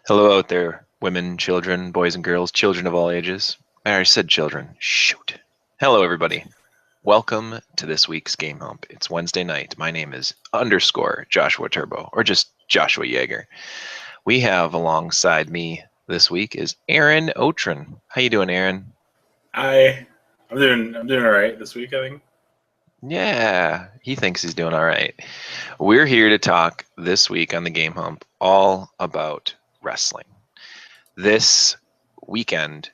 Hello out there, women, children, boys and girls, children of all ages. I already said children. Shoot. Hello, everybody. Welcome to this week's Game Hump. It's Wednesday night. My name is _ Joshua Turbo, or just Joshua Yeager. We have alongside me this week is Aaron Otrin. How you doing, Aaron? I'm doing all right this week, I think. Yeah, he thinks he's doing all right. We're here to talk this week on the Game Hump all about wrestling. This weekend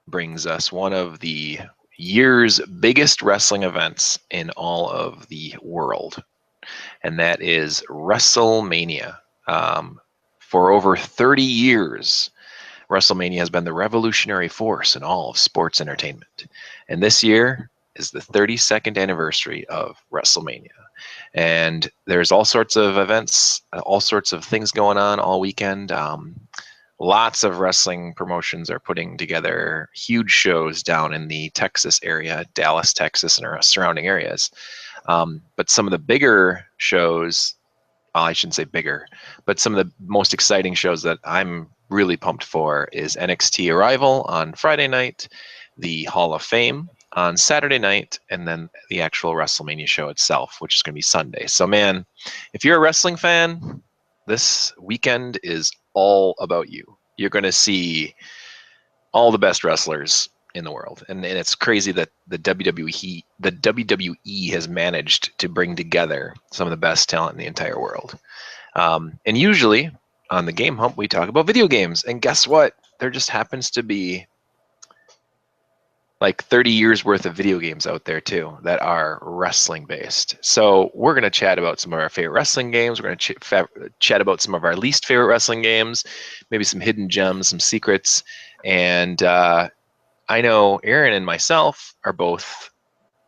brings us one of the year's biggest wrestling events in all of the world, and that is WrestleMania. For over 30 years, WrestleMania has been the revolutionary force in all of sports entertainment. And this year is the 32nd anniversary of WrestleMania. And there's all sorts of events, all sorts of things going on all weekend. Lots of wrestling promotions are putting together huge shows down in the Texas area, Dallas, Texas, and our surrounding areas. But some of the bigger shows, well, I shouldn't say bigger, but some of the most exciting shows that I'm really pumped for is NXT Arrival on Friday night, the Hall of Fame on Saturday night, and then the actual WrestleMania show itself, which is going to be Sunday. So, man, if you're a wrestling fan, this weekend is all about you. You're going to see all the best wrestlers in the world, and it's crazy that the WWE has managed to bring together some of the best talent in the entire world. And usually on the Game Hump we talk about video games, and guess what? There just happens to be like 30 years worth of video games out there too that are wrestling based. So we're going to chat about some of our favorite wrestling games. We're going to chat about some of our least favorite wrestling games, maybe some hidden gems, some secrets. And I know Aaron and myself are both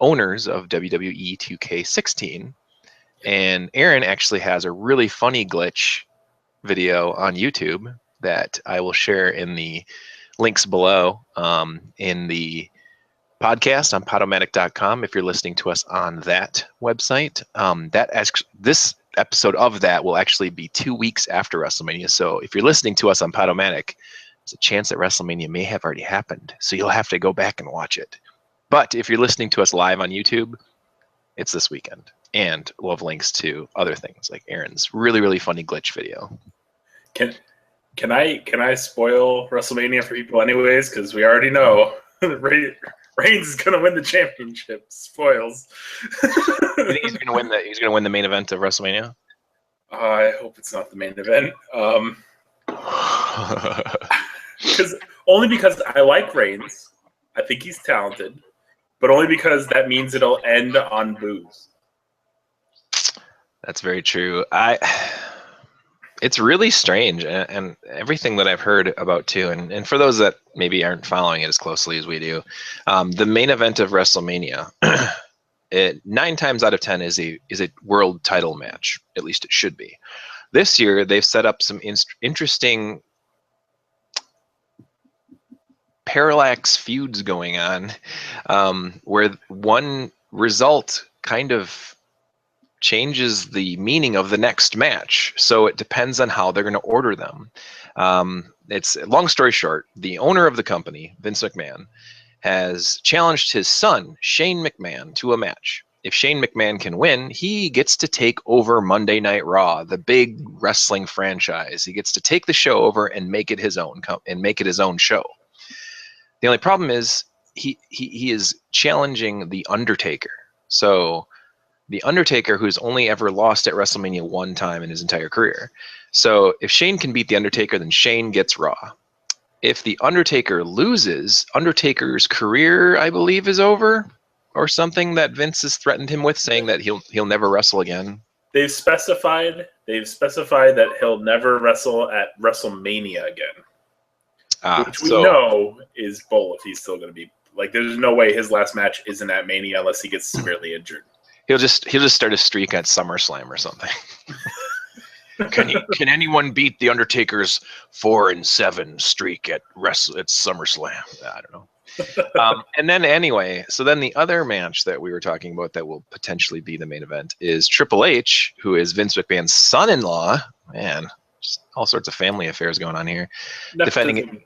owners of WWE 2K16. And Aaron actually has a really funny glitch video on YouTube that I will share in the links below in the podcast on podomatic.com if you're listening to us on that website. This episode of that will actually be 2 weeks after WrestleMania. So if you're listening to us on Podomatic, there's a chance that WrestleMania may have already happened. So you'll have to go back and watch it. But if you're listening to us live on YouTube, it's this weekend. And we'll have links to other things like Aaron's really, really funny glitch video. Can I spoil WrestleMania for people anyways? Because we already know Reigns is going to win the championship. Spoils. You think he's going to win He's going to win the main event of WrestleMania? I hope it's not the main event. Only because I like Reigns. I think he's talented, but only because that means it'll end on boos. That's very true. It's really strange, and everything that I've heard about too, and for those that maybe aren't following it as closely as we do, the main event of WrestleMania, 9 times out of 10 is a world title match. At least it should be. This year they've set up some interesting parallax feuds going on, where one result kind of changes the meaning of the next match. So it depends on how they're going to order them. It's long story short, the owner of the company, Vince McMahon, has challenged his son, Shane McMahon, to a match. If Shane McMahon can win, he gets to take over Monday Night Raw, the big wrestling franchise. He gets to take the show over and make it his own show. The only problem is he is challenging The Undertaker. So The Undertaker, who's only ever lost at WrestleMania 1 time in his entire career. So if Shane can beat The Undertaker, then Shane gets Raw. If The Undertaker loses, Undertaker's career, I believe, is over, or something that Vince has threatened him with, saying that he'll never wrestle again. They've specified that he'll never wrestle at WrestleMania again, which we know is bull. If he's still going to be like, there's no way his last match isn't at Mania unless he gets severely injured. He'll just start a streak at SummerSlam or something. Can anyone beat The Undertaker's 4-7 streak at SummerSlam? I don't know. And then anyway, so then the other match that we were talking about that will potentially be the main event is Triple H, who is Vince McMahon's son-in-law. Man, Just all sorts of family affairs going on here. Nepotism. Defending.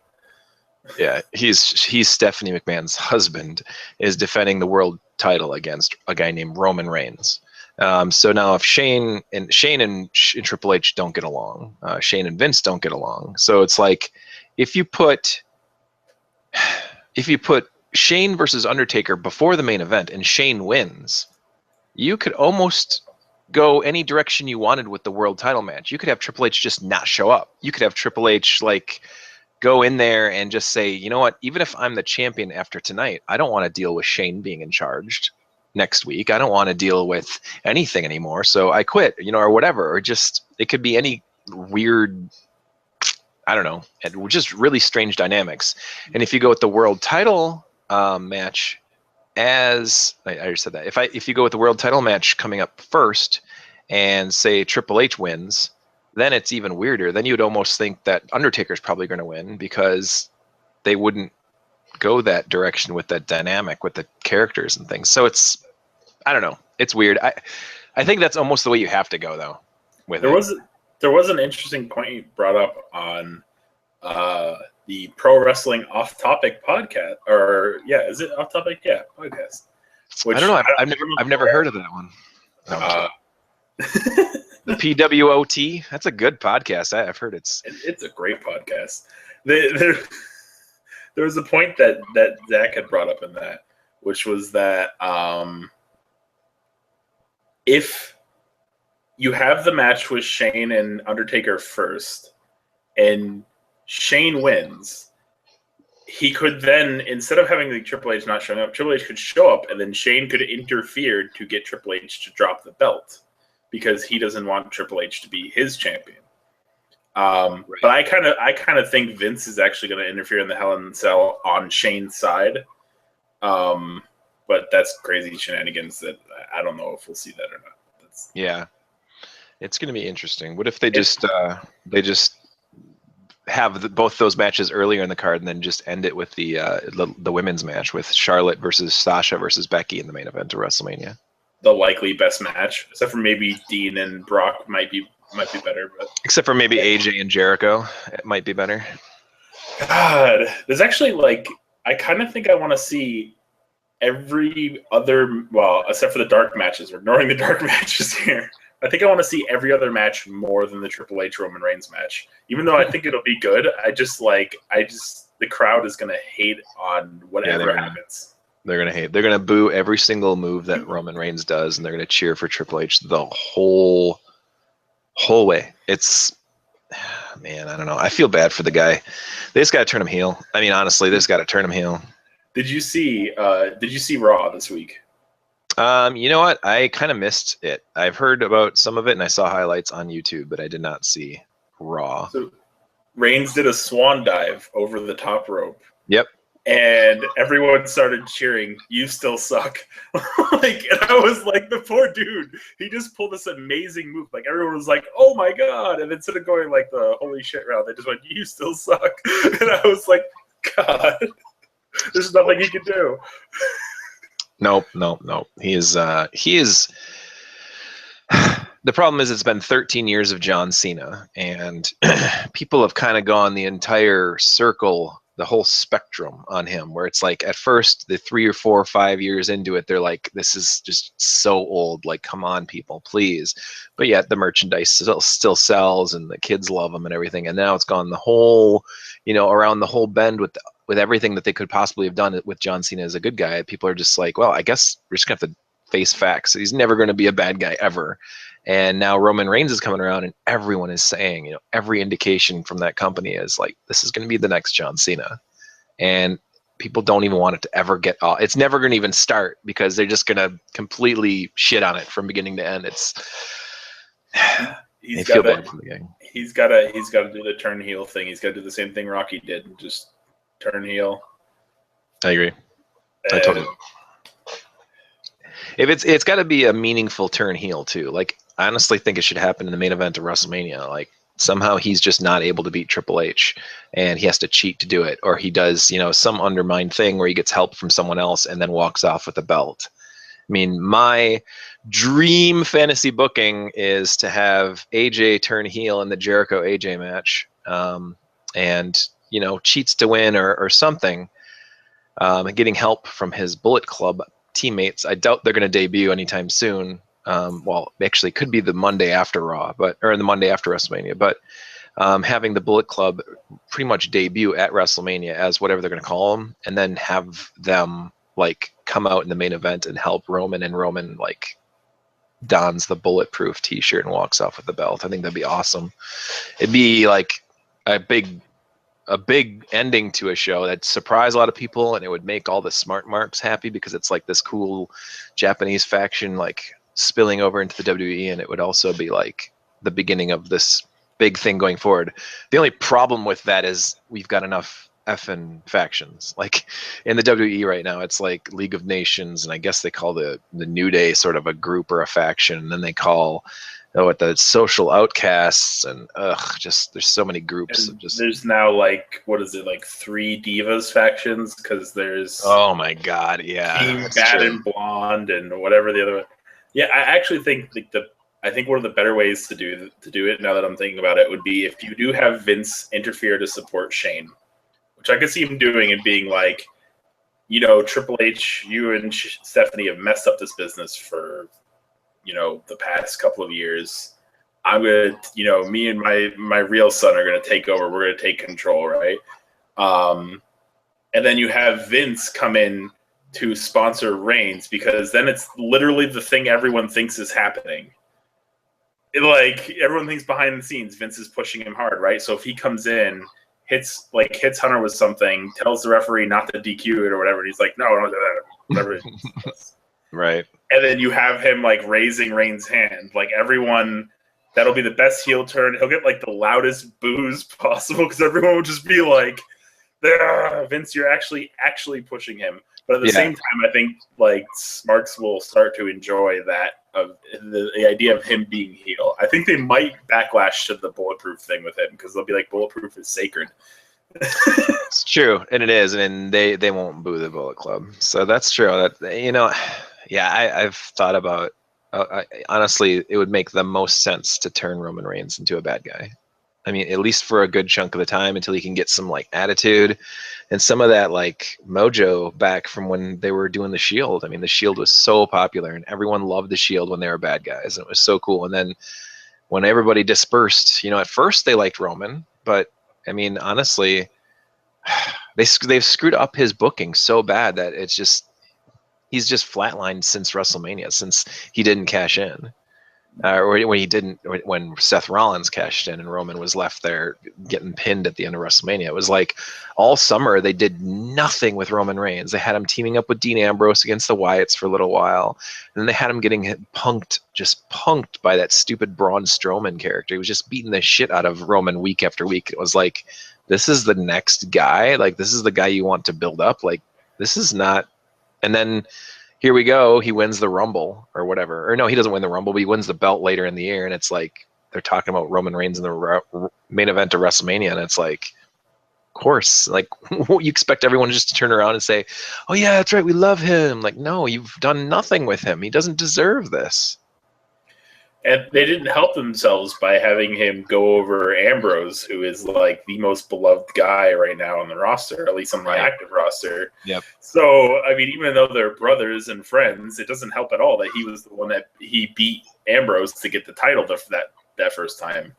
Yeah, he's Stephanie McMahon's husband is defending the world title against a guy named Roman Reigns. So now if Shane and Triple H don't get along, Shane and Vince don't get along. So it's like if you put Shane versus Undertaker before the main event and Shane wins, you could almost go any direction you wanted with the world title match. You could have Triple H just not show up. You could have Triple H like go in there and just say, you know what, even if I'm the champion after tonight, I don't want to deal with Shane being in charge next week. I don't want to deal with anything anymore. So I quit, or whatever. Or just, it could be any weird, I don't know, and just really strange dynamics. And if you go with the world title match, as I already said that, if you go with the world title match coming up first and say Triple H wins, then it's even weirder. Then you'd almost think that Undertaker's probably going to win because they wouldn't go that direction with that dynamic with the characters and things. So it's, I don't know, it's weird. I think that's almost the way you have to go though. There was an interesting point you brought up on the Pro Wrestling Off Topic podcast, or is it Off Topic? Yeah, podcast. Which I don't know. I've never heard of that one. No, the PWOT. That's a good podcast. I've heard it's a great podcast. There was a point that Zach had brought up in that, which was that if you have the match with Shane and Undertaker first, and Shane wins, he could then, instead of having the Triple H not showing up, Triple H could show up, and then Shane could interfere to get Triple H to drop the belt because he doesn't want Triple H to be his champion. Right. But I kind of think Vince is actually going to interfere in the Hell in a Cell on Shane's side. But that's crazy shenanigans that I don't know if we'll see that or not. Yeah, it's going to be interesting. What if they just have both those matches earlier in the card and then just end it with the women's match with Charlotte versus Sasha versus Becky in the main event of WrestleMania? The likely best match, except for maybe Dean and Brock might be better. But except for maybe AJ and Jericho, it might be better. God, there's actually I kind of think I want to see every other, except for the dark matches. We're ignoring the dark matches here. I think I want to see every other match more than the Triple H Roman Reigns match. Even though I think it'll be good, the crowd is going to hate on whatever happens. They're going to hate. They're going to boo every single move that Roman Reigns does, and they're going to cheer for Triple H the whole way. It's, man, I don't know. I feel bad for the guy. They just got to turn him heel. I mean, honestly, they just got to turn him heel. Did you see Raw this week? You know what? I kind of missed it. I've heard about some of it, and I saw highlights on YouTube, but I did not see Raw. So Reigns did a swan dive over the top rope. Yep. And everyone started cheering, "You still suck!" And I was like, "The poor dude. He just pulled this amazing move." Like everyone was like, "Oh my god!" And instead of going like the holy shit route, they just went, "You still suck!" And I was like, "God, there's nothing he can do." Nope. He is. The problem is, it's been 13 years of John Cena, and people have kind of gone the entire circle, the whole spectrum on him, where it's like at first, the 3 or 4 or 5 years into it, they're like, this is just so old. Like, come on, people, please. But yet the merchandise still sells, and the kids love them and everything. And now it's gone the whole, around the whole bend with everything that they could possibly have done with John Cena as a good guy. People are just like, well, I guess we're just going to have to face facts. He's never going to be a bad guy ever. And now Roman Reigns is coming around, and everyone is saying, every indication from that company is like, this is going to be the next John Cena. And people don't even want it to ever get off. It's never going to even start because they're just going to completely shit on it from beginning to end. He's got to do the turn heel thing. He's got to do the same thing Rocky did and just turn heel. I agree. I totally. If it's got to be a meaningful turn heel too. Like, I honestly think it should happen in the main event of WrestleMania. Like, somehow he's just not able to beat Triple H, and he has to cheat to do it, or he does, some undermined thing where he gets help from someone else and then walks off with a belt. I mean, my dream fantasy booking is to have AJ turn heel in the Jericho AJ match, and cheats to win or something, getting help from his Bullet Club teammates. I doubt they're going to debut anytime soon. Well, actually, could be the Monday after Raw, or the Monday after WrestleMania. But having the Bullet Club pretty much debut at WrestleMania as whatever they're going to call them, and then have them like come out in the main event and help Roman, and Roman like dons the bulletproof T-shirt and walks off with the belt. I think that'd be awesome. It'd be like a big ending to a show that surprise a lot of people, and it would make all the smart marks happy because it's like this cool Japanese faction like spilling over into the WWE, and it would also be like the beginning of this big thing going forward. The only problem with that is we've got enough effing factions. Like in the WWE right now, it's like League of Nations, and I guess they call the New Day sort of a group or a faction, and then they call the social outcasts, and just there's so many groups. There's now like, what is it, like 3 Divas factions, because there's oh my god, yeah, Team Bad and Blonde and whatever the other. Yeah, I actually think I think one of the better ways to do it, now that I'm thinking about it, would be if you do have Vince interfere to support Shane, which I could see him doing and being like, Triple H, you and Stephanie have messed up this business for the past couple of years. I'm gonna, me and my real son are gonna take over. We're gonna take control, right? And then you have Vince come in to sponsor Reigns, because then it's literally the thing everyone thinks is happening. Like everyone thinks behind the scenes, Vince is pushing him hard, right? So if he comes in, hits Hunter with something, tells the referee not to DQ it or whatever, and he's like, no, don't do that. Whatever. Right. And then you have him like raising Reigns' hand. Like everyone, that'll be the best heel turn. He'll get like the loudest boos possible because everyone will just be like, Vince, you're actually pushing him. But at the same time, I think like Smarks will start to enjoy that, of the idea of him being heel. I think they might backlash to the bulletproof thing with him, because they'll be like, bulletproof is sacred. It's true, and it is, and they won't boo the Bullet Club. So that's true. That I've thought about. Honestly, it would make the most sense to turn Roman Reigns into a bad guy. I mean, at least for a good chunk of the time, until he can get some like attitude and some of that like mojo back from when they were doing the Shield. I mean, the Shield was so popular, and everyone loved the Shield when they were bad guys, and it was so cool. And then when everybody dispersed, at first they liked Roman, but I mean, honestly, they've screwed up his booking so bad that he's just flatlined since WrestleMania, since he didn't cash in. Or when Seth Rollins cashed in and Roman was left there getting pinned at the end of WrestleMania. It was like all summer they did nothing with Roman Reigns. They had him teaming up with Dean Ambrose against the Wyatts for a little while, and then they had him getting punked by that stupid Braun Strowman character. He was just beating the shit out of Roman week after week. It was like, this is the next guy. Like, this is the guy you want to build up. Like, this is not. And then here we go, he wins the Rumble or whatever. Or no, he doesn't win the Rumble, but he wins the belt later in the year, and it's like they're talking about Roman Reigns in the main event of WrestleMania, and it's like, of course, like you expect everyone just to turn around and say, oh yeah, that's right, we love him. Like, no, you've done nothing with him. He doesn't deserve this. And they didn't help themselves by having him go over Ambrose, who is like the most beloved guy right now on the roster, at least on the active roster. Yep. So, I mean, even though they're brothers and friends, it doesn't help at all that he was the one that he beat Ambrose to get the title that first time.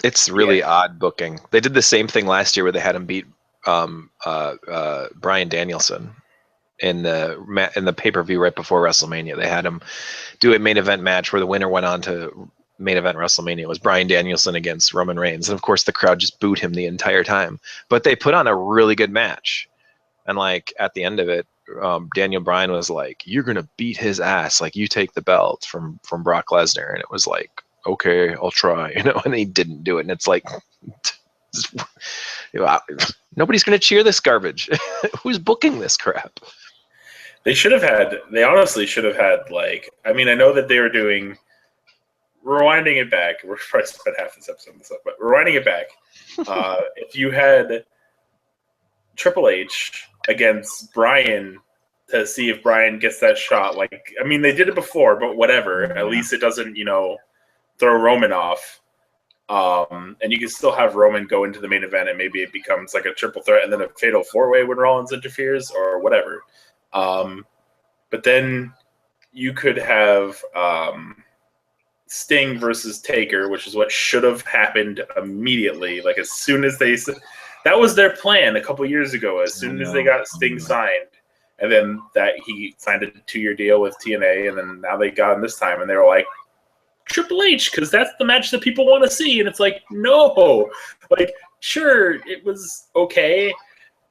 It's really odd booking. They did the same thing last year where they had him beat Bryan Danielson in the pay-per-view right before WrestleMania. They had him do a main event match where the winner went on to main event WrestleMania. It was Bryan Danielson against Roman Reigns, and of course the crowd just booed him the entire time. But they put on a really good match, and like at the end of it, Daniel Bryan was like, "You're gonna beat his ass. Like, you take the belt from Brock Lesnar," and it was like, "Okay, I'll try," and he didn't do it, and it's like, nobody's gonna cheer this garbage. Who's booking this crap? They honestly should have had, like, I mean, I know that they were doing, rewinding it back, we're probably spent half this episode on this stuff, but rewinding it back, if you had Triple H against Bryan to see if Bryan gets that shot. Like, I mean, they did it before, but whatever. At least it doesn't, throw Roman off. And you can still have Roman go into the main event, and maybe it becomes like a triple threat and then a fatal four-way when Rollins interferes or whatever. But then you could have Sting versus Taker, which is what should have happened immediately. Like, as soon as that was their plan a couple years ago. As soon as they got Sting signed, and then that he signed a 2-year deal with TNA, and then now they got him this time, and they were like, Triple H, because that's the match that people want to see. And it's like, no. Like, sure, it was okay,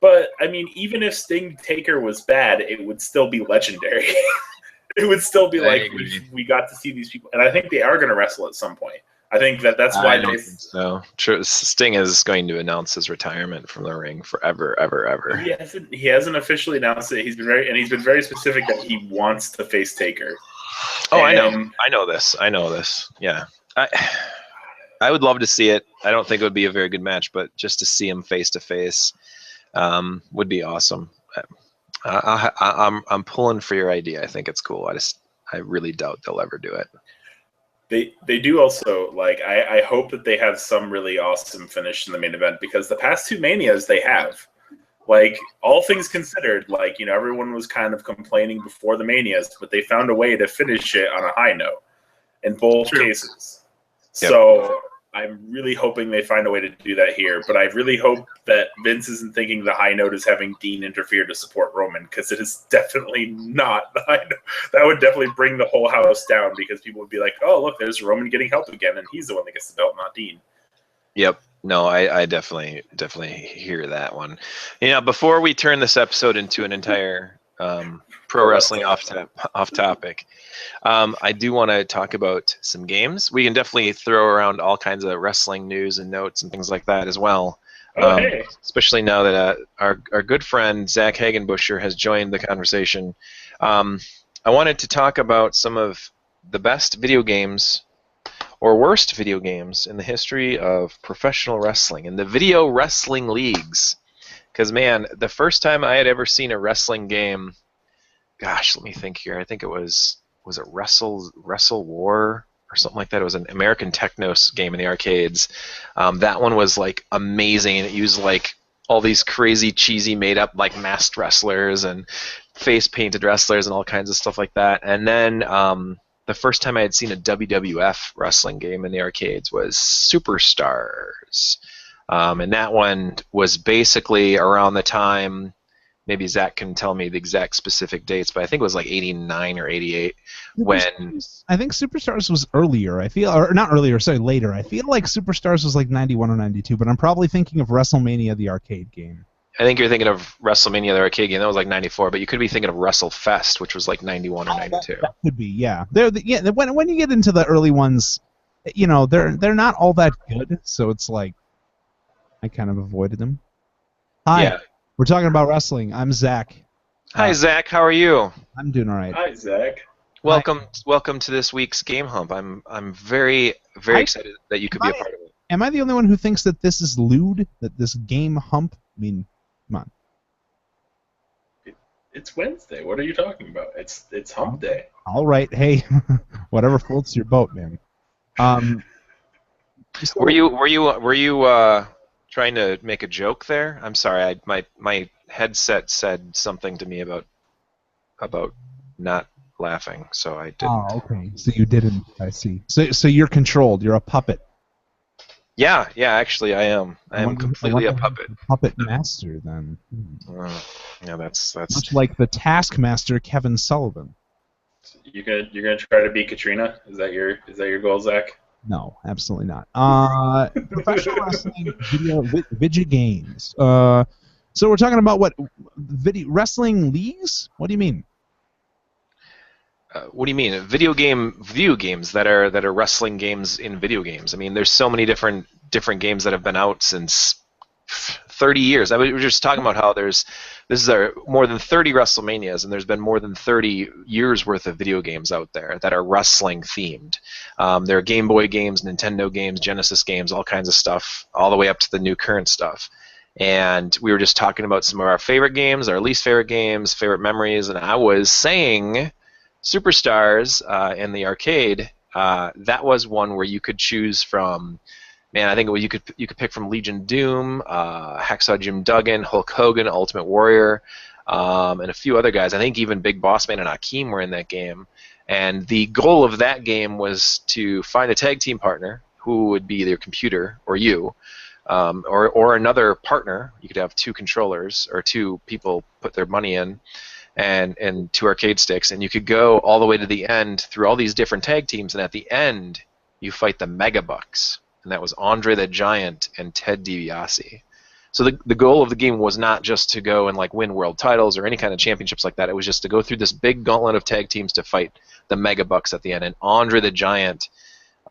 but, I mean, even if Sting Taker was bad, it would still be legendary. It would still be like, we got to see these people. And I think they are going to wrestle at some point. I think that's why they. So Sting is going to announce his retirement from the ring forever, ever, ever. He hasn't officially announced it. He's been very specific that he wants to face Taker. Oh, I know this. Yeah, I would love to see it. I don't think it would be a very good match, but just to see him face to face would be awesome. I'm pulling for your idea. I think it's cool. I really doubt they'll ever do it. They do also, like, I hope that they have some really awesome finish in the main event, because the past two Manias they have, like, all things considered, like, everyone was kind of complaining before the Manias, but they found a way to finish it on a high note in both cases. Yep. So I'm really hoping they find a way to do that here, but I really hope that Vince isn't thinking the high note is having Dean interfere to support Roman, because it is definitely not the high note. That would definitely bring the whole house down, because people would be like, oh, look, there's Roman getting help again, and he's the one that gets the belt, not Dean. Yep. No, I definitely hear that one. Before we turn this episode into an entire pro wrestling off topic, I do want to talk about some games. We can definitely throw around all kinds of wrestling news and notes and things like that as well. Hey. Especially now that our good friend Zach Hagenbusher has joined the conversation. I wanted to talk about some of the best video games or worst video games in the history of professional wrestling and the video wrestling leagues. Because, man, the first time I had ever seen a wrestling game, gosh, let me think here. I think it was it Wrestle War or something like that? It was an American Technos game in the arcades. That one was, like, amazing. It used, like, all these crazy, cheesy, made-up, like, masked wrestlers and face-painted wrestlers and all kinds of stuff like that. And then the first time I had seen a WWF wrestling game in the arcades was Superstars. And that one was basically around the time, maybe Zach can tell me the exact specific dates, but I think it was like 89 or 88 when... I think Superstars was earlier. Or not earlier, sorry, later. I feel like Superstars was like 91 or 92, but I'm probably thinking of WrestleMania, the arcade game. I think you're thinking of WrestleMania, the arcade game. That was like 94, but you could be thinking of WrestleFest, which was like 91 or 92. That could be, yeah. When you get into the early ones, they're not all that good, so it's like I kind of avoided them. Hi, yeah. We're talking about wrestling. I'm Zach. Hi, Zach. How are you? I'm doing all right. Hi, Zach. Welcome to this week's Game Hump. I'm very excited that you could be a part of it. Am I the only one who thinks that this is lewd? That this Game Hump? I mean, come on. It's Wednesday. What are you talking about? It's Hump Day. All right. Hey, whatever floats your boat, man. Were you trying to make a joke there? I'm sorry. My headset said something to me about not laughing, so I didn't. Oh, okay. So you didn't. I see. So you're controlled. You're a puppet. Yeah. Actually, I am. I am completely a puppet. Puppet master, then. Yeah, that's much like the Taskmaster, Kevin Sullivan. You're gonna try to beat Katrina? Is that your goal, Zach? No, absolutely not. Professional wrestling video games. So we're talking about what wrestling leagues? What do you mean? What do you mean? Video games that are wrestling games in video games. I mean, there's so many different games that have been out since 30 years. I mean, we were just talking about how this is more than 30 WrestleManias, and there's been more than 30 years worth of video games out there that are wrestling themed. There are Game Boy games, Nintendo games, Genesis games, all kinds of stuff, all the way up to the new current stuff. and we were just talking about some of our favorite games, our least favorite games, favorite memories, and I was saying Superstars in the arcade. That was one where you could choose from. Man, I think you could pick from Legion Doom, Hacksaw Jim Duggan, Hulk Hogan, Ultimate Warrior, and a few other guys. I think even Big Boss Man and Akeem were in that game. And the goal of that game was to find a tag team partner who would be their computer or you, or another partner. You could have two controllers or two people put their money in, and two arcade sticks, and you could go all the way to the end through all these different tag teams, and at the end you fight the Mega Bucks, and that was Andre the Giant and Ted DiBiase. So the goal of the game was not just to go and like win world titles or any kind of championships like that. It was just to go through this big gauntlet of tag teams to fight the Mega Bucks at the end, and Andre the Giant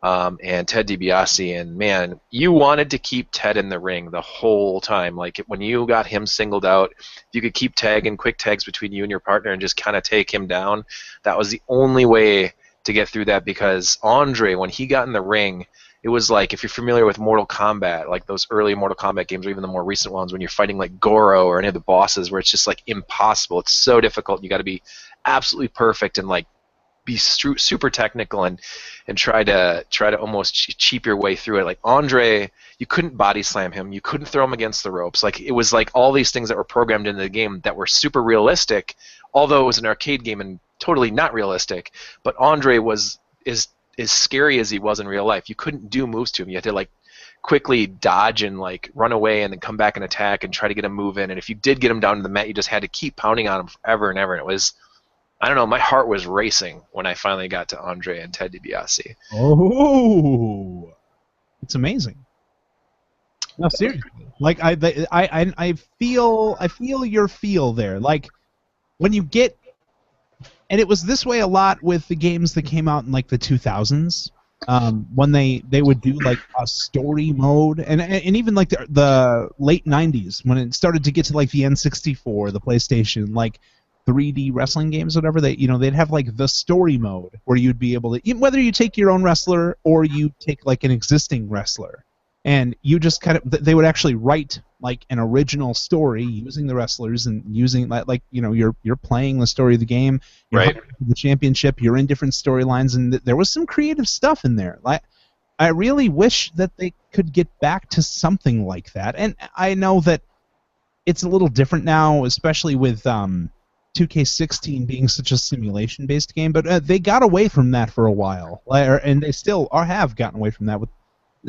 and Ted DiBiase. And man, you wanted to keep Ted in the ring the whole time. Like when you got him singled out, you could keep tagging quick tags between you and your partner and just kind of take him down. That was the only way to get through that, because Andre, when he got in the ring, it was like, if you're familiar with Mortal Kombat, like those early Mortal Kombat games, or even the more recent ones, when you're fighting like Goro or any of the bosses, where it's just like impossible. It's so difficult. You got to be absolutely perfect and like be super technical and try to almost cheap your way through it. Like Andre, you couldn't body slam him. You couldn't throw him against the ropes. Like it was like all these things that were programmed into the game that were super realistic, although it was an arcade game and totally not realistic. But Andre was as scary as he was in real life. You couldn't do moves to him. You had to like quickly dodge and like run away and then come back and attack and try to get him moving. And if you did get him down to the mat, you just had to keep pounding on him forever and ever. And it was, I don't know, my heart was racing when I finally got to Andre and Ted DiBiase. Oh, it's amazing. No, seriously. Like I feel your feel there. Like when you get. And it was this way a lot with the games that came out in like the 2000s, when they would do like a story mode, and even like the late 90s when it started to get to like the N64, the PlayStation, like 3D wrestling games, whatever. They'd have like the story mode where you'd be able to, whether you take your own wrestler or you take like an existing wrestler, and you just kind of, they would actually write like an original story using the wrestlers and using like you're playing the story of the game, you're right, the championship, you're in different storylines, and there was some creative stuff in there. Like I really wish that they could get back to something like that. And I know that it's a little different now, especially with 2K16 being such a simulation-based game, but they got away from that for a while, and they still have gotten away from that. With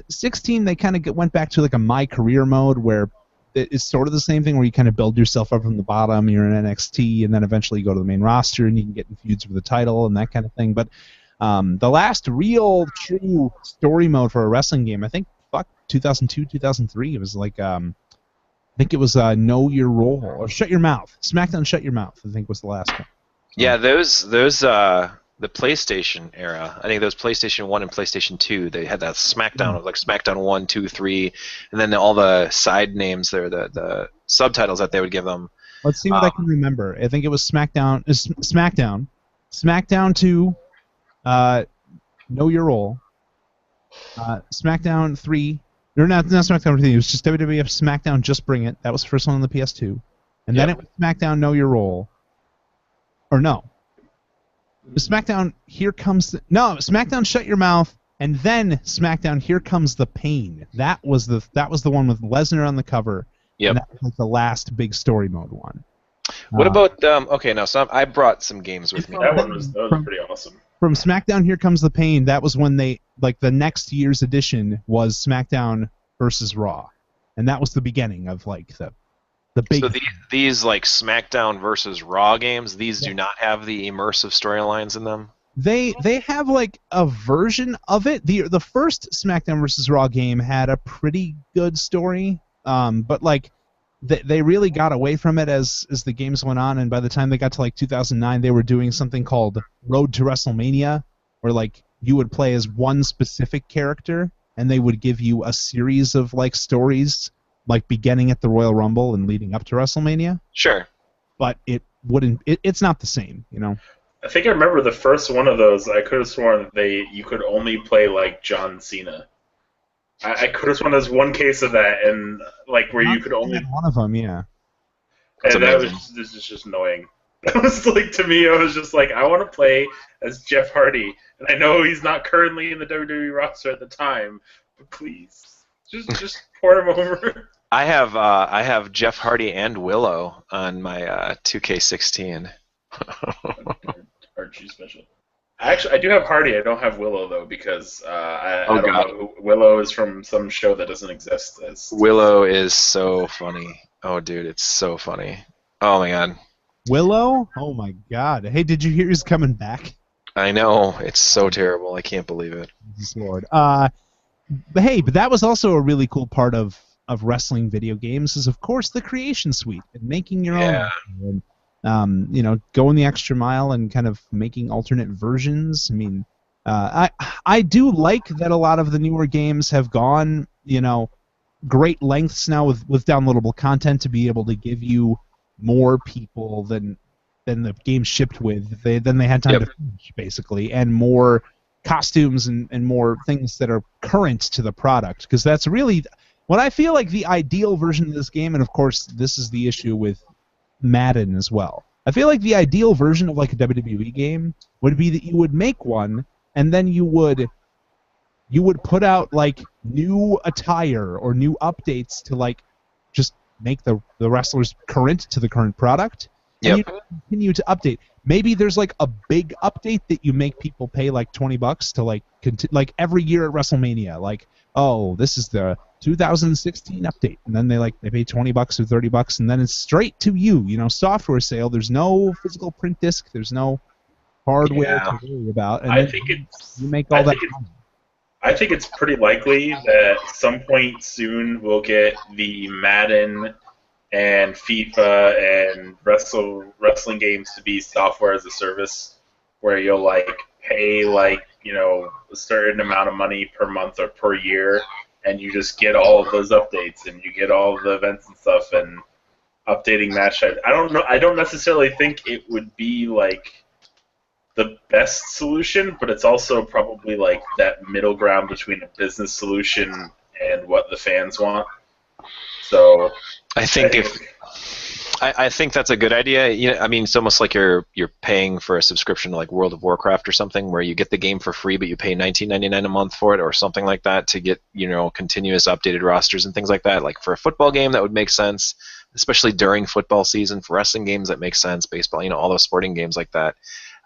16, they kind of went back to like a My Career mode where it's sort of the same thing, where you kind of build yourself up from the bottom, you're in NXT, and then eventually you go to the main roster and you can get in feuds for the title and that kind of thing. But the last real true story mode for a wrestling game, I think, 2002, 2003, it was like, I think it was Know Your Role, or Shut Your Mouth. SmackDown Shut Your Mouth, I think, was the last one. Yeah, those the PlayStation era, I think those PlayStation 1 and PlayStation 2, they had that SmackDown, like SmackDown 1, 2, 3, and then all the side names there, the subtitles that they would give them. Let's see what I can remember. I think it was SmackDown 2, Know Your Role, SmackDown 3, or not SmackDown 3, it was just WWF SmackDown Just Bring It. That was the first one on the PS2. And then it was SmackDown Know Your Role. Or no. SmackDown SmackDown Shut Your Mouth, and then SmackDown Here Comes the Pain. That was the one with Lesnar on the cover. Yep. And that was like the last big story mode one. What about okay? Now, I brought some games with me. That was pretty awesome. From SmackDown Here Comes the Pain, that was when they, like, the next year's edition was SmackDown versus Raw, and that was the beginning of like the big. So these like SmackDown versus Raw games, these do not have the immersive storylines in them. They have like a version of it. The first SmackDown versus Raw game had a pretty good story, but like they really got away from it as the games went on, and by the time they got to like 2009, they were doing something called Road to WrestleMania, where like you would play as one specific character, and they would give you a series of like stories, like beginning at the Royal Rumble and leading up to WrestleMania. Sure. But it's not the same, you know. I think I remember the first one of those. I could have sworn you could only play like John Cena. I could have sworn there's one case of that, and like where you could only one of them, yeah. That's and amazing. this is just annoying. That was like to me, I was just like, I want to play as Jeff Hardy, and I know he's not currently in the WWE roster at the time, but please, just port him over. I have Jeff Hardy and Willow on my 2K16. Archie special. Actually, I do have Hardy. I don't have Willow though because I don't God. know. Willow is from some show that doesn't exist. Willow is so funny. Oh, dude, it's so funny. Oh my God. Willow? Oh my God. Hey, did you hear he's coming back? I know, it's so terrible. I can't believe it. Jesus Lord. But hey, but that was also a really cool part of wrestling video games is of course the creation suite and making your own. And, you know, going the extra mile and kind of making alternate versions. I mean, I do like that a lot of the newer games have gone, you know, great lengths now with downloadable content to be able to give you more people than the game shipped with. Then they had time to finish, basically, and more costumes and more things that are current to the product. Because that's really what I feel like the ideal version of this game, and of course this is the issue with Madden as well. I feel like the ideal version of like a WWE game would be that you would make one and then you would put out like new attire or new updates to like just make the wrestlers current to the current product. And you continue to update. Maybe there's like a big update that you make people pay like $20 to like every year at WrestleMania. Like, oh, this is the 2016 update, and then they pay $20 or $30, and then it's straight to you. You know, software sale. There's no physical print disc. There's no hardware to worry about. And I think you make all that. I think it's pretty likely that some point soon we'll get the Madden and FIFA and wrestling games to be software as a service, where you'll like pay like, you know, a certain amount of money per month or per year, and you just get all of those updates and you get all of the events and stuff and updating match types. I don't know. I don't necessarily think it would be like the best solution, but it's also probably like that middle ground between a business solution and what the fans want. So I think that's a good idea. You know, I mean, it's almost like you're paying for a subscription to like World of Warcraft or something, where you get the game for free, but you pay $19.99 a month for it, or something like that, to get, you know, continuous updated rosters and things like that. Like for a football game, that would make sense, especially during football season. For wrestling games, that makes sense. Baseball, you know, all those sporting games like that.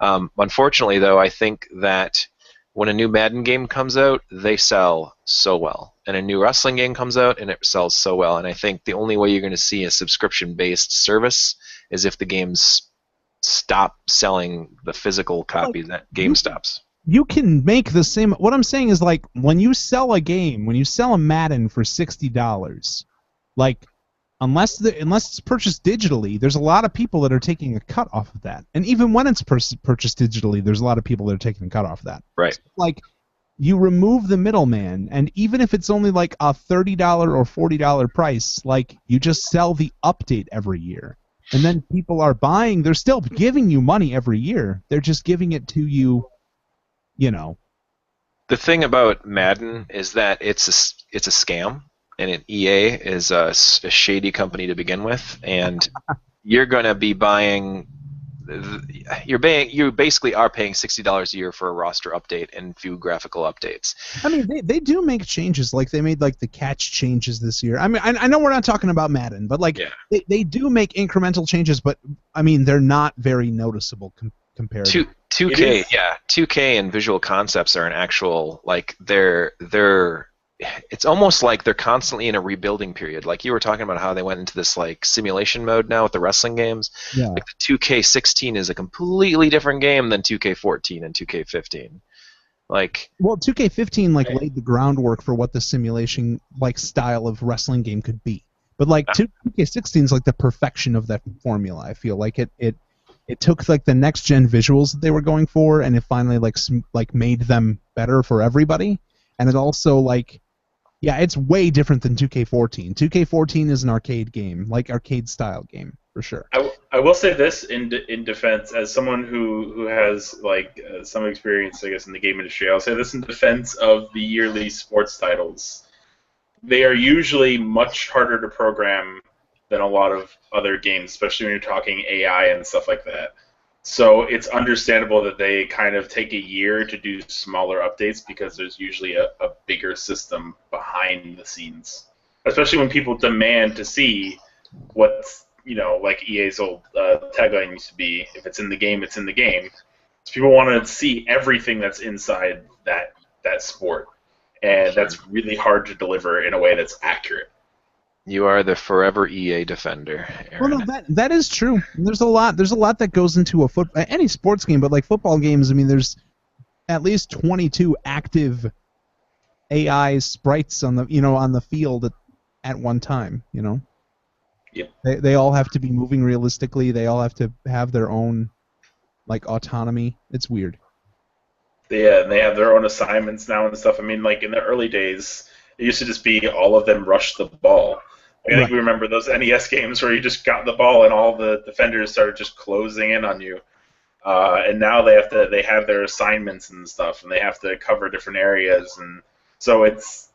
Unfortunately, though, I think that when a new Madden game comes out, they sell so well. And a new wrestling game comes out, and it sells so well. And I think the only way you're going to see a subscription-based service is if the games stop selling the physical copies, that game stops. You can make the same. What I'm saying is, like, when you sell a game, when you sell a Madden for $60, like, unless it's purchased digitally, there's a lot of people that are taking a cut off of that. And even when it's purchased digitally, there's a lot of people that are taking a cut off of that. Right. So, like, you remove the middleman, and even if it's only like a $30 or $40 price, like, you just sell the update every year. And then people are buying. They're still giving you money every year. They're just giving it to you, you know. The thing about Madden is that it's a scam. And an EA is a shady company to begin with, and you're going to be buying. You basically are paying $60 a year for a roster update and few graphical updates. I mean, they do make changes. Like, they made like the catch changes this year. I mean, I know we're not talking about Madden, but like they do make incremental changes. But I mean, they're not very noticeable compared to 2K. Yeah, 2K and Visual Concepts are an actual, like, they're. It's almost like they're constantly in a rebuilding period. Like you were talking about how they went into this like simulation mode now with the wrestling games. Yeah. Like the 2K16 is a completely different game than 2K14 and 2K15. Like, well, 2K15 like laid the groundwork for what the simulation like style of wrestling game could be. But like 2K16 is like the perfection of that formula. I feel like it took like the next gen visuals that they were going for, and it finally like made them better for everybody. And it also like. Yeah, it's way different than 2K14. 2K14 is an arcade game, like arcade-style game, for sure. I will say this in defense, as someone who has like some experience, I guess, in the game industry. I'll say this in defense of the yearly sports titles. they are usually much harder to program than a lot of other games, especially when you're talking AI and stuff like that. So it's understandable that they kind of take a year to do smaller updates because there's usually a bigger system behind the scenes. Especially when people demand to see what's, like EA's old tagline used to be, if it's in the game, it's in the game. So people want to see everything that's inside that sport. And that's really hard to deliver in a way that's accurate. You are the forever EA defender, Aaron. Well, no, that is true. There's a lot that goes into any sports game, but like football games, I mean, there's at least 22 active AI sprites on the field at one time. Yep. They all have to be moving realistically. They all have to have their own like autonomy. It's weird. Yeah, and they have their own assignments now and stuff. I mean, like in the early days, it used to just be all of them rush the ball. I think we remember those NES games where you just got the ball and all the defenders started just closing in on you. And now they have their assignments and stuff, and they have to cover different areas, and so it's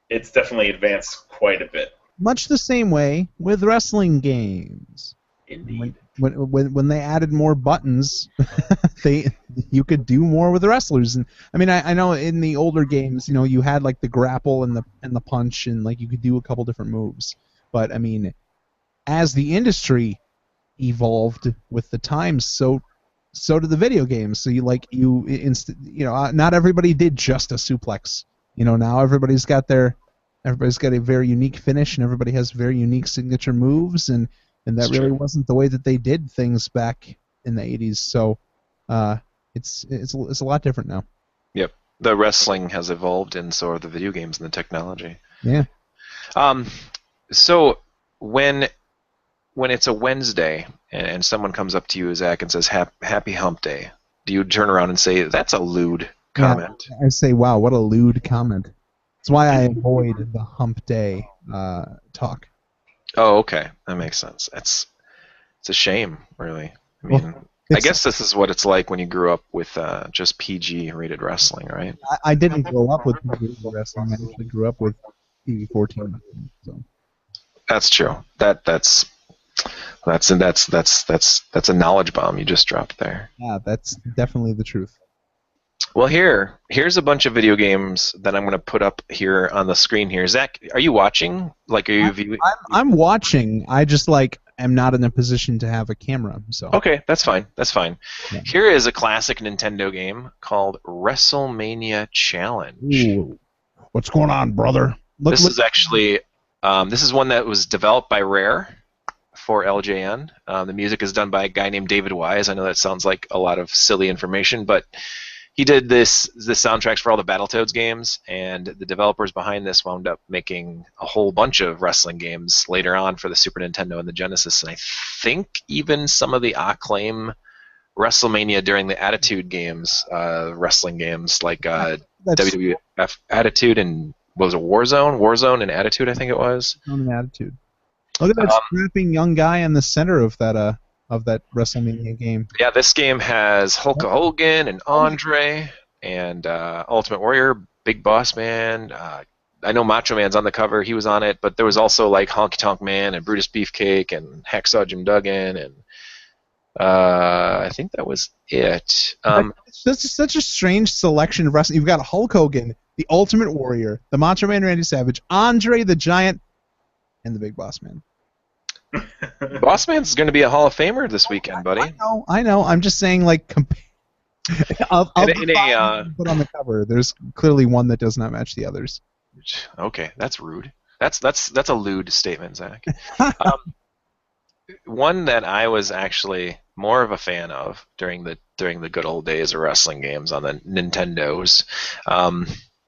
definitely advanced quite a bit. Much the same way with wrestling games. Indeed. When they added more buttons, you could do more with the wrestlers. And I mean, I know in the older games, you had like the grapple and the punch, and like you could do a couple different moves. But I mean, as the industry evolved with the times, so did the video games. So not everybody did just a suplex. Now everybody's got a very unique finish, and everybody has very unique signature moves, and that really wasn't the way that they did things back in the 80s. So it's a lot different now. Yep. The wrestling has evolved, and so are the video games and the technology. Yeah. So when it's a Wednesday and someone comes up to you, Zach, and says Happy Hump Day, do you turn around and say that's a lewd comment? Yeah, I say, wow, what a lewd comment. That's why I avoid the Hump Day talk. Oh, okay, that makes sense. It's a shame, really. I mean, I guess this is what it's like when you grew up with just PG-rated wrestling, right? I didn't grow up with PG-rated wrestling. I actually grew up with PG-14. So. That's true. That's a knowledge bomb you just dropped there. Yeah, that's definitely the truth. Well, here's a bunch of video games that I'm going to put up here on the screen here. Zach, are you watching? Like, are you viewing? I'm watching. I just am not in a position to have a camera. So. Okay, that's fine. That's fine. Yeah. Here is a classic Nintendo game called WrestleMania Challenge. Ooh. What's going on, brother? This is actually this is one that was developed by Rare for LJN. The music is done by a guy named David Wise. I know that sounds like a lot of silly information, but he did the soundtracks for all the Battletoads games, and the developers behind this wound up making a whole bunch of wrestling games later on for the Super Nintendo and the Genesis, and I think even some of the Acclaim WrestleMania during the Attitude games, wrestling games like WWF Attitude and what was it, Warzone and Attitude, I think it was. Attitude. Look at that strapping young guy in the center of that WrestleMania game. Yeah, this game has Hulk Hogan and Andre and Ultimate Warrior, Big Boss Man. I know Macho Man's on the cover; he was on it, but there was also like Honky Tonk Man and Brutus Beefcake and Hacksaw Jim Duggan, and I think that was it. That's such a strange selection of wrestling. You've got Hulk Hogan, the Ultimate Warrior, the Macho Man Randy Savage, Andre the Giant, and the Big Boss Man. Boss Man's going to be a Hall of Famer this weekend, buddy. I know. I'm just saying, like, put on the cover. There's clearly one that does not match the others. Okay, that's rude. That's a lewd statement, Zach. One that I was actually more of a fan of during the good old days of wrestling games on the Nintendos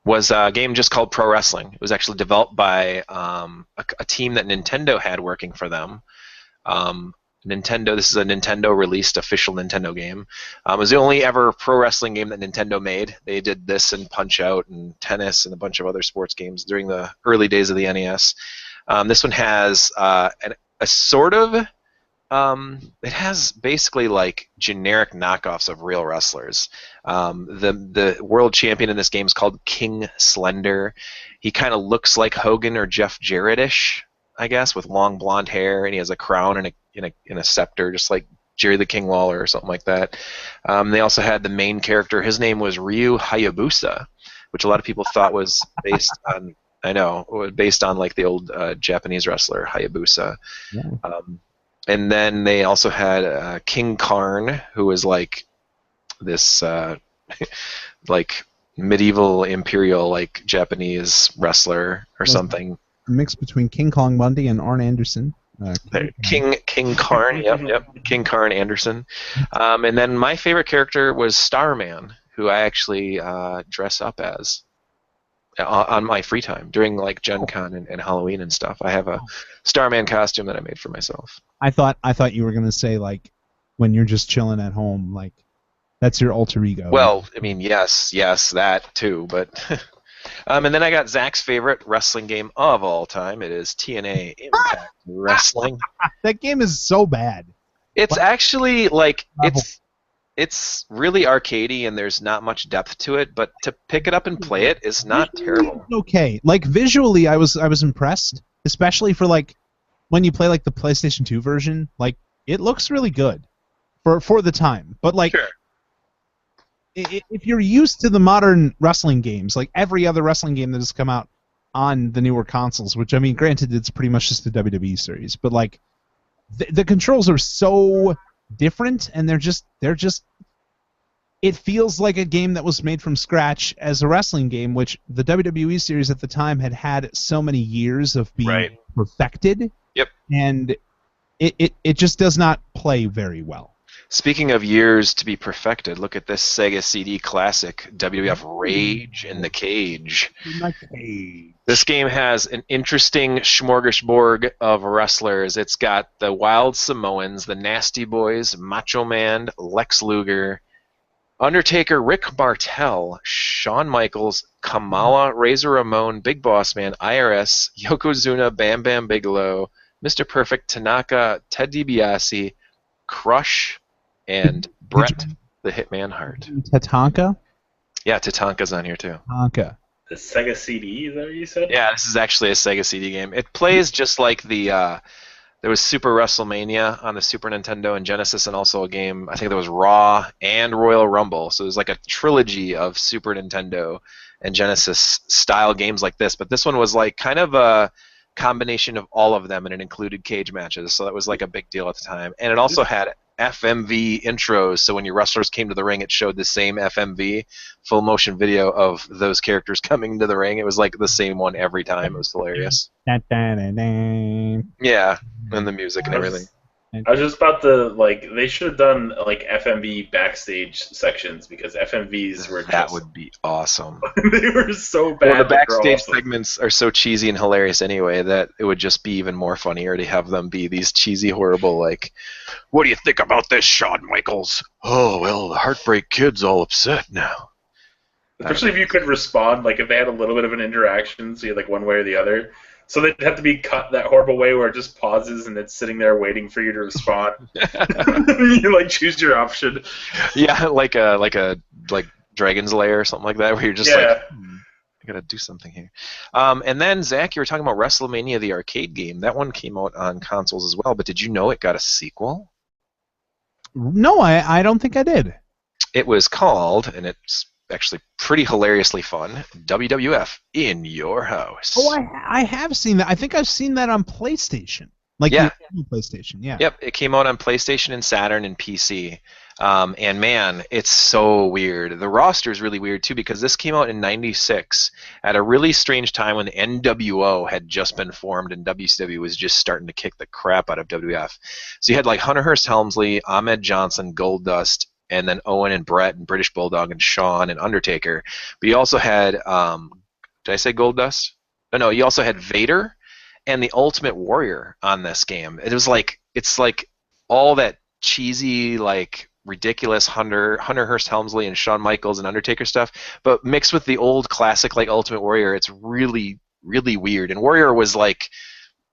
was a game just called Pro Wrestling. It was actually developed by a team that Nintendo had working for them. This is a Nintendo-released official Nintendo game. It was the only ever pro wrestling game that Nintendo made. They did this and Punch-Out and tennis and a bunch of other sports games during the early days of the NES. This one has a sort of it has basically like generic knockoffs of real wrestlers. The world champion in this game is called King Slender. He kind of looks like Hogan or Jeff Jarrett-ish, I guess, with long blonde hair, and he has a crown and a scepter, just like Jerry the King Lawler or something like that. They also had the main character. His name was Ryu Hayabusa, which a lot of people thought was based on, based on like the old Japanese wrestler Hayabusa. Yeah. And then they also had King Karn, who was like this like medieval imperial like Japanese wrestler or something. A mix between King Kong Bundy and Arn Anderson. King Karn, yep, King Karn Anderson. And then my favorite character was Starman, who I actually dress up as on my free time during like Gen Con and Halloween and stuff. I have a Starman costume that I made for myself. I thought you were gonna say like when you're just chilling at home, like that's your alter ego. Well, I mean, yes, that too, but. And then I got Zach's favorite wrestling game of all time. It is TNA Impact Wrestling. That game is so bad. It's actually like it's really arcadey and there's not much depth to it, but to pick it up and play it is not terrible. Okay, like visually, I was impressed, especially for like when you play like the PlayStation 2 version. Like it looks really good for the time, but like. Sure. If you're used to the modern wrestling games, like every other wrestling game that has come out on the newer consoles, which I mean, granted, it's pretty much just the WWE series, but like the controls are so different, and they're just. It feels like a game that was made from scratch as a wrestling game, which the WWE series at the time had so many years of being perfected. Yep. And it just does not play very well. Speaking of years to be perfected, look at this Sega CD classic, WWF Rage in the Cage. This game has an interesting smorgasbord of wrestlers. It's got the Wild Samoans, the Nasty Boys, Macho Man, Lex Luger, Undertaker, Rick Martel, Shawn Michaels, Kamala, Razor Ramon, Big Boss Man, IRS, Yokozuna, Bam Bam Bigelow, Mr. Perfect, Tanaka, Ted DiBiase, Crush, and Bret the Hitman Hart. Tatanka? Yeah, Tatanka's on here too. Tatanka. The Sega CD, is that what you said? Yeah, this is actually a Sega CD game. It plays just like the there was Super WrestleMania on the Super Nintendo and Genesis, and also a game, I think there was Raw and Royal Rumble. So there's like a trilogy of Super Nintendo and Genesis style games like this. But this one was like kind of a combination of all of them, and it included cage matches. So that was like a big deal at the time. And it also had FMV intros, so when your wrestlers came to the ring, it showed the same FMV full motion video of those characters coming to the ring. It was like the same one every time. It was hilarious. Yeah, and the music and everything. I was just about to, like, they should have done, like, FMV backstage sections, because FMVs were just... That would be awesome. They were so bad. Well, the backstage segments are so cheesy and hilarious anyway that it would just be even more funnier to have them be these cheesy, horrible, like, what do you think about this, Shawn Michaels? Oh, well, the Heartbreak Kid's all upset now. Especially if you could respond, like, if they had a little bit of an interaction, so you had, like, one way or the other. So they'd have to be cut that horrible way where it just pauses and it's sitting there waiting for you to respond. You like choose your option. Yeah, like Dragon's Lair or something like that, where you're just like, I gotta do something here. And then Zach, you were talking about WrestleMania, the arcade game. That one came out on consoles as well. But did you know it got a sequel? No, I don't think I did. It was called, and it's actually pretty hilariously fun, WWF in Your House. Oh, I have seen that. I think I've seen that on PlayStation. Like, yeah. PlayStation, yeah. Yep, it came out on PlayStation and Saturn and PC. And man, it's so weird. The roster is really weird too, because this came out in '96 at a really strange time when the NWO had just been formed and WCW was just starting to kick the crap out of WWF. So you had like Hunter Hearst Helmsley, Ahmed Johnson, Goldust, and then Owen and Brett and British Bulldog and Shawn and Undertaker. But you also had, did I say Goldust? No, you also had Vader and the Ultimate Warrior on this game. It was like, it's like all that cheesy, like ridiculous Hunter Hearst Helmsley and Shawn Michaels and Undertaker stuff, but mixed with the old classic like Ultimate Warrior. It's really, really weird. And Warrior was like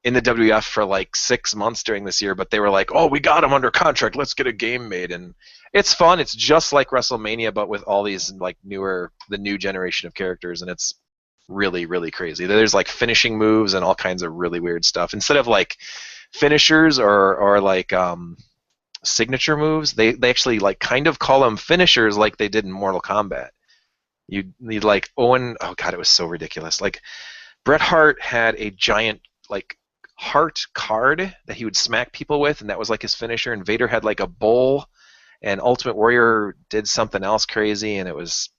in the WWF for like 6 months during this year, but they were like, "Oh, we got him under contract. Let's get a game made." And it's fun. It's just like WrestleMania, but with all these like the new generation of characters, and it's really, really crazy. There's like finishing moves and all kinds of really weird stuff. Instead of like finishers or like signature moves, they actually like kind of call them finishers, like they did in Mortal Kombat. You need like Owen. Oh god, it was so ridiculous. Like Bret Hart had a giant like heart card that he would smack people with, and that was like his finisher. And Vader had like a bowl, and Ultimate Warrior did something else crazy, and it was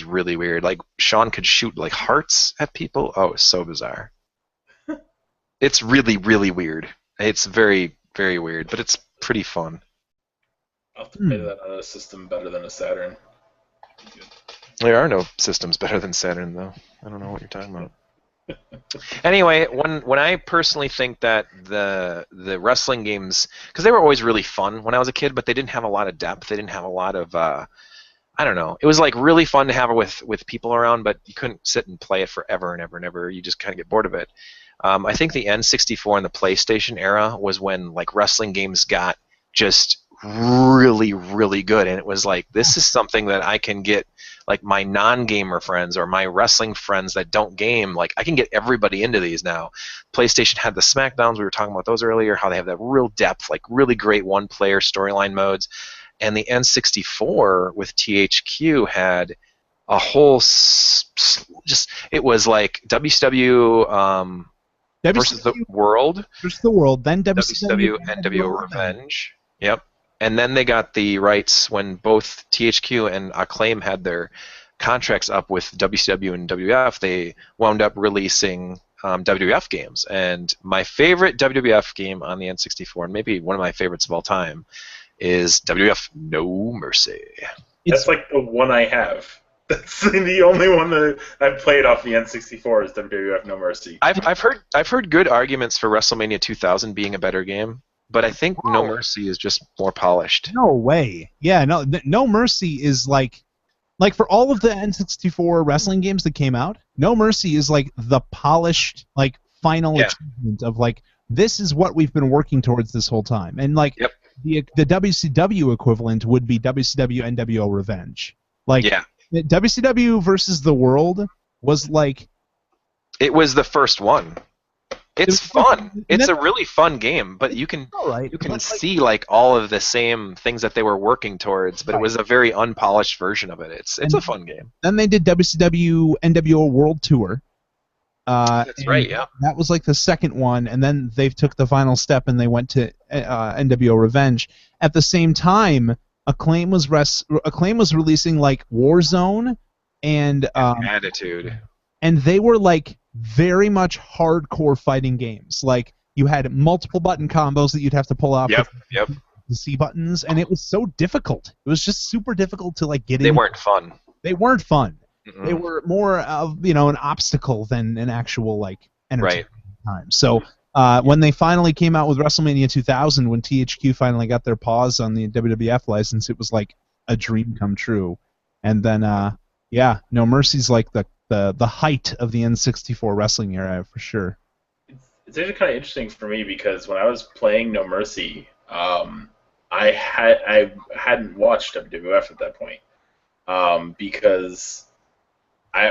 really weird. Like Shawn could shoot like hearts at people. Oh, it was so bizarre. It's really, really weird. It's very, very weird, but it's pretty fun. I'll have to play that on a system better than a Saturn. There are no systems better than Saturn, though. I don't know what you're talking about. Anyway, when I personally think that the wrestling games, because they were always really fun when I was a kid, but they didn't have a lot of depth. They didn't have a lot of I don't know. It was like really fun to have it with people around, but you couldn't sit and play it forever and ever and ever. You just kind of get bored of it. I think the N64 and the PlayStation era was when like wrestling games got just really, really good, and it was like, this is something that I can get like my non-gamer friends or my wrestling friends that don't game, like I can get everybody into these now. PlayStation had the SmackDowns, we were talking about those earlier, how they have that real depth, like really great one-player storyline modes, and the N64 with THQ had a whole it was like WCW versus the World. Versus the World, then WCW NWO Revenge. Yep. And then they got the rights when both THQ and Acclaim had their contracts up with WCW and WWF. They wound up releasing WWF games. And my favorite WWF game on the N64, and maybe one of my favorites of all time, is WWF No Mercy. That's like the one I have. That's the only one that I've played off the N64 is WWF No Mercy. I've heard good arguments for WrestleMania 2000 being a better game. But I think No Mercy is just more polished. No way. Yeah, No Mercy is like for all of the N64 wrestling games that came out, No Mercy is like the polished, like final achievement of like, this is what we've been working towards this whole time. And like the WCW equivalent would be WCW NWO Revenge. Like WCW versus the World was like, it was the first one. It's fun. It's a really fun game, but you can see like all of the same things that they were working towards, but it was a very unpolished version of it. It's a fun game. Then they did WCW NWO World Tour. That's right, yeah. That was like the second one, and then they took the final step and they went to NWO Revenge. At the same time, Acclaim was releasing like Warzone and Attitude. And they were like very much hardcore fighting games. Like you had multiple button combos that you'd have to pull off with the C buttons, and it was so difficult. It was just super difficult to like get in. They weren't fun. They weren't fun. Mm-hmm. They were more of an obstacle than an actual like entertainment time. So when they finally came out with WrestleMania 2000, when THQ finally got their paws on the WWF license, it was like a dream come true. And then No Mercy's like the height of the N64 wrestling era for sure. It's actually kind of interesting for me because when I was playing No Mercy, I hadn't watched WWF at that point because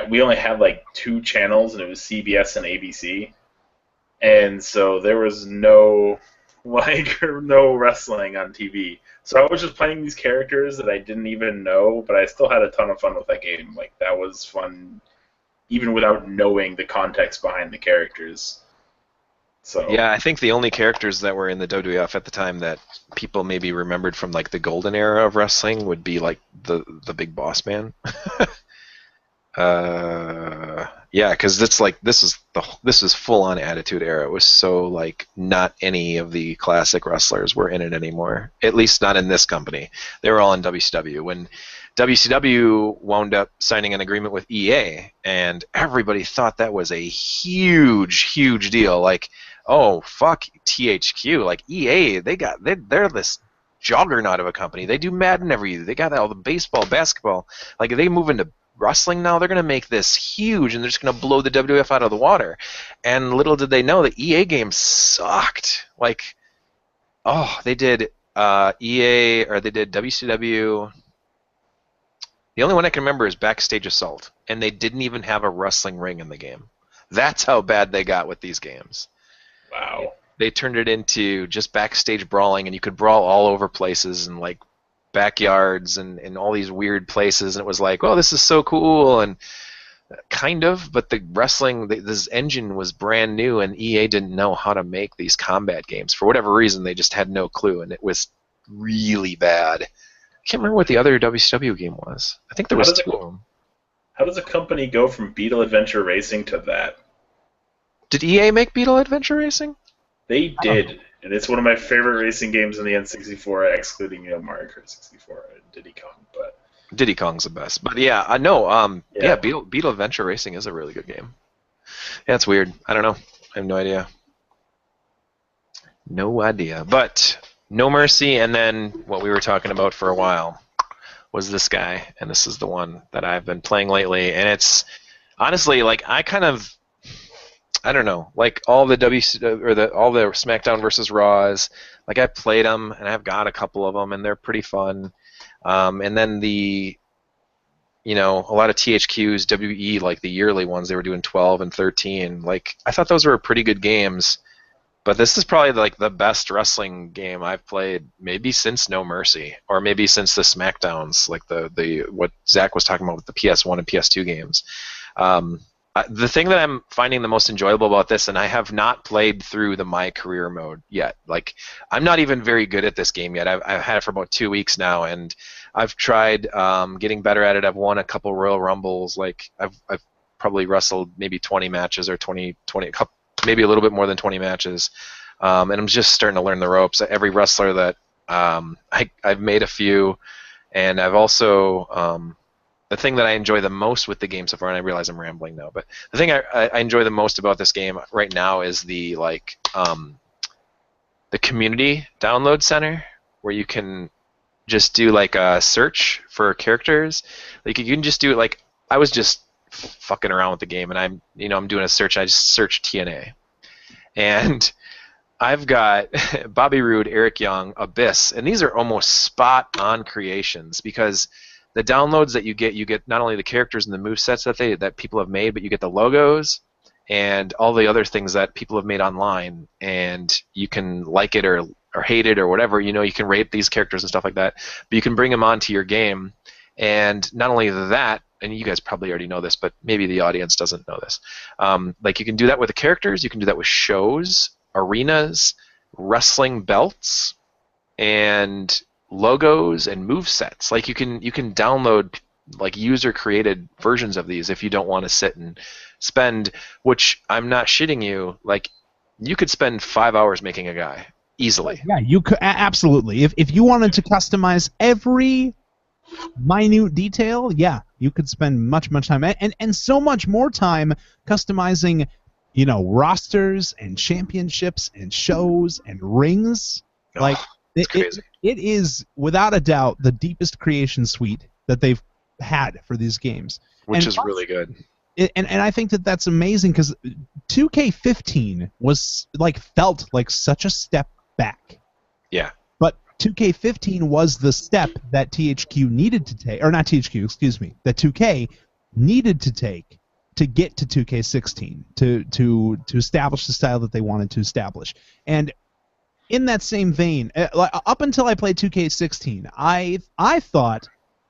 we only had like 2 channels, and it was CBS and ABC, and so there was no wrestling on TV. So I was just playing these characters that I didn't even know, but I still had a ton of fun with that game. Like that was fun, even without knowing the context behind the characters. So yeah, I think the only characters that were in the WWF at the time that people maybe remembered from like the golden era of wrestling would be like the Big Boss Man. Yeah, because it's like this is full on Attitude Era. It was so like not any of the classic wrestlers were in it anymore. At least not in this company. They were all in WCW. When WCW wound up signing an agreement with EA, and everybody thought that was a huge deal. Like, oh fuck THQ, like EA, they're this juggernaut of a company. They do Madden every year. They got all the baseball, basketball. Like they move into wrestling now. They're going to make this huge, and they're just going to blow the WWF out of the water. And little did they know that EA games sucked. Like, they did EA, or they did WCW. The only one I can remember is Backstage Assault, and they didn't even have a wrestling ring in the game. That's how bad they got with these games. Wow. They turned it into just backstage brawling, and you could brawl all over places and like backyards and all these weird places, and it was like, oh, this is so cool, and kind of, but the wrestling, this engine was brand new, and EA didn't know how to make these combat games. For whatever reason, they just had no clue, and it was really bad. I can't remember what the other WCW game was. I think there was two of them. How does a company go from Beetle Adventure Racing to that? Did EA make Beetle Adventure Racing? They did, and it's one of my favorite racing games in the N64, excluding Mario Kart 64 and Diddy Kong. But Diddy Kong's the best. But yeah, I know. Yeah, Beetle Adventure Racing is a really good game. Yeah, it's weird. I don't know. I have no idea. No idea. But No Mercy, and then what we were talking about for a while was this guy, and this is the one that I've been playing lately, and it's honestly like I don't know, like all the all the SmackDown versus Raws, like I played them and I've got a couple of them and they're pretty fun, and then a lot of THQs, WE, like the yearly ones, they were doing 12 and 13. Like I thought those were pretty good games. But this is probably like the best wrestling game I've played, maybe since No Mercy, or maybe since the SmackDowns, like the what Zach was talking about with the PS1 and PS2 games. The thing that I'm finding the most enjoyable about this, and I have not played through the My Career mode yet. Like I'm not even very good at this game yet. I've had it for about 2 weeks now, and I've tried getting better at it. I've won a couple Royal Rumbles. Like I've probably wrestled maybe 20 matches or 20 maybe a little bit more than 20 matches, and I'm just starting to learn the ropes. Every wrestler that I've made a few, and I've also the thing that I enjoy the most with the game so far, and I realize I'm rambling now, but the thing I enjoy the most about this game right now is the community download center, where you can just do like a search for characters. Like you can just do it. Like I was just fucking around with the game, and I'm doing a search. I just searched TNA, and I've got Bobby Roode, Eric Young, Abyss, and these are almost spot on creations, because the downloads that you get not only the characters and the movesets that people have made, but you get the logos and all the other things that people have made online, and you can like it or hate it or whatever. You can rate these characters and stuff like that, but you can bring them onto your game. And not only that, and you guys probably already know this, but maybe the audience doesn't know this. Like you can do that with the characters, you can do that with shows, arenas, wrestling belts, and logos and move sets. Like you can download like user created versions of these if you don't want to sit and spend, which I'm not shitting you, like you could spend 5 hours making a guy easily. Yeah, you could absolutely. If you wanted to customize every minute detail, yeah, you could spend much time and so much more time customizing, rosters and championships and shows and rings. Like it is without a doubt the deepest creation suite that they've had for these games, which is really good. And I think that's amazing, because 2K15 was felt like such a step back. Yeah. 2K15 was the step that THQ needed to take, or not THQ, excuse me, that 2K needed to take to get to 2K16 to establish the style that they wanted to establish. And in that same vein, up until I played 2K16, I thought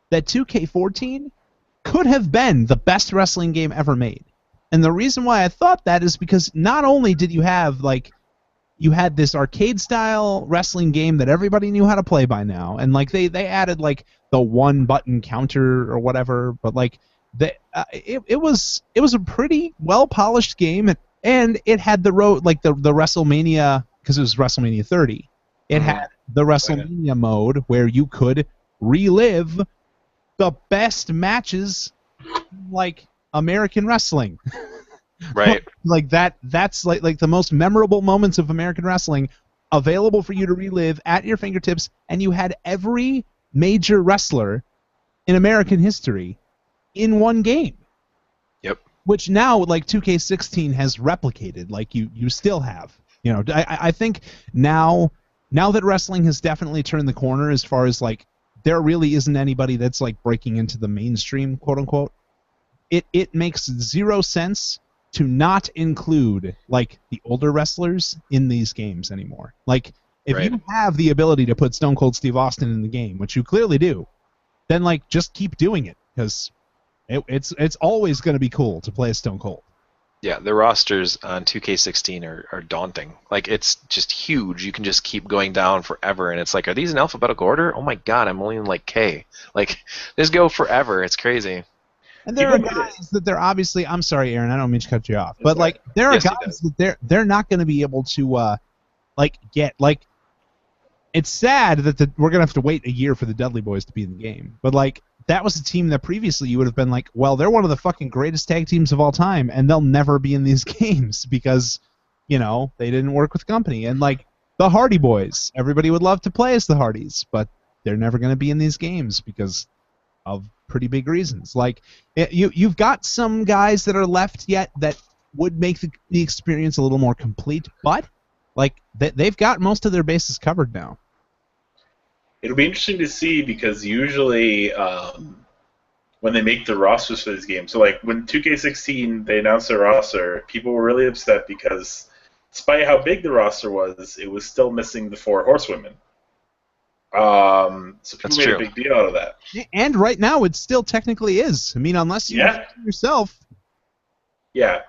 that 2K14 could have been the best wrestling game ever made. And the reason why I thought that is because not only did you have you had this arcade-style wrestling game that everybody knew how to play by now, and they added the one-button counter or whatever, but it was a pretty well-polished game, and it had the WrestleMania, because it was WrestleMania 30. It had the WrestleMania mode where you could relive the best matches like American wrestling. Right. That's the most memorable moments of American wrestling available for you to relive at your fingertips, and you had every major wrestler in American history in one game. Yep. Which now, like 2K16 has replicated, like you still have. You know, I think now that wrestling has definitely turned the corner as far as like there really isn't anybody that's like breaking into the mainstream, quote unquote. It makes zero sense to not include like the older wrestlers in these games anymore. Like if you have the ability to put Stone Cold Steve Austin in the game, which you clearly do, then like just keep doing it because it's always going to be cool to play a Stone Cold. Yeah, the rosters on 2K16 are daunting. Like, it's just huge. You can just keep going down forever, and it's like, are these in alphabetical order? Oh my god, I'm only in, like, K. Like, just go forever. It's crazy. And there are guys that they're obviously... I'm sorry, Aaron, I don't mean to cut you off. But, like, there are guys that they're not going to be able to, like, get... Like, it's sad that we're going to have to wait a year for the Dudley Boys to be in the game. But, like, that was a team that previously you would have been like, well, they're one of the fucking greatest tag teams of all time, and they'll never be in these games because, you know, they didn't work with the company. And, like, the Hardy Boys, everybody would love to play as the Hardys, but they're never going to be in these games because of pretty big reasons. Like, you've got some guys that are left yet that would make the experience a little more complete, but, like, they've got most of their bases covered now. It'll be interesting to see because usually when they make the rosters for this game, so like when 2K16 they announced their roster, people were really upset because despite how big the roster was, it was still missing the 4 horsewomen. So people made a big deal out of that. And right now it still technically is. I mean, unless you do it yourself. Yeah.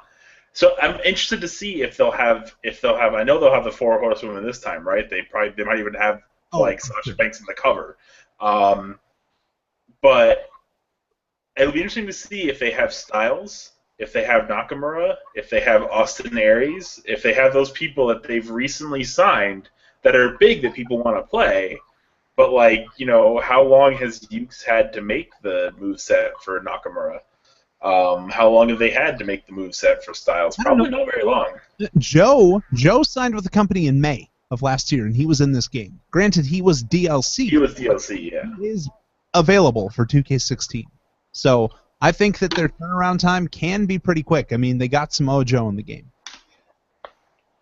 So I'm interested to see if they'll have. I know they'll have the 4 horsewomen this time, right? They might even have. Like Sasha Banks in the cover. But it'll be interesting to see if they have Styles, if they have Nakamura, if they have Austin Aries, if they have those people that they've recently signed that are big that people want to play. But, like, you know, how long has Yuke's had to make the moveset for Nakamura? How long have they had to make the moveset for Styles? Probably not very long. Joe signed with the company in May of last year, and he was in this game. Granted, he was DLC. He was DLC, yeah. He is available for 2K16. So I think that their turnaround time can be pretty quick. I mean, they got Samoa Joe in the game.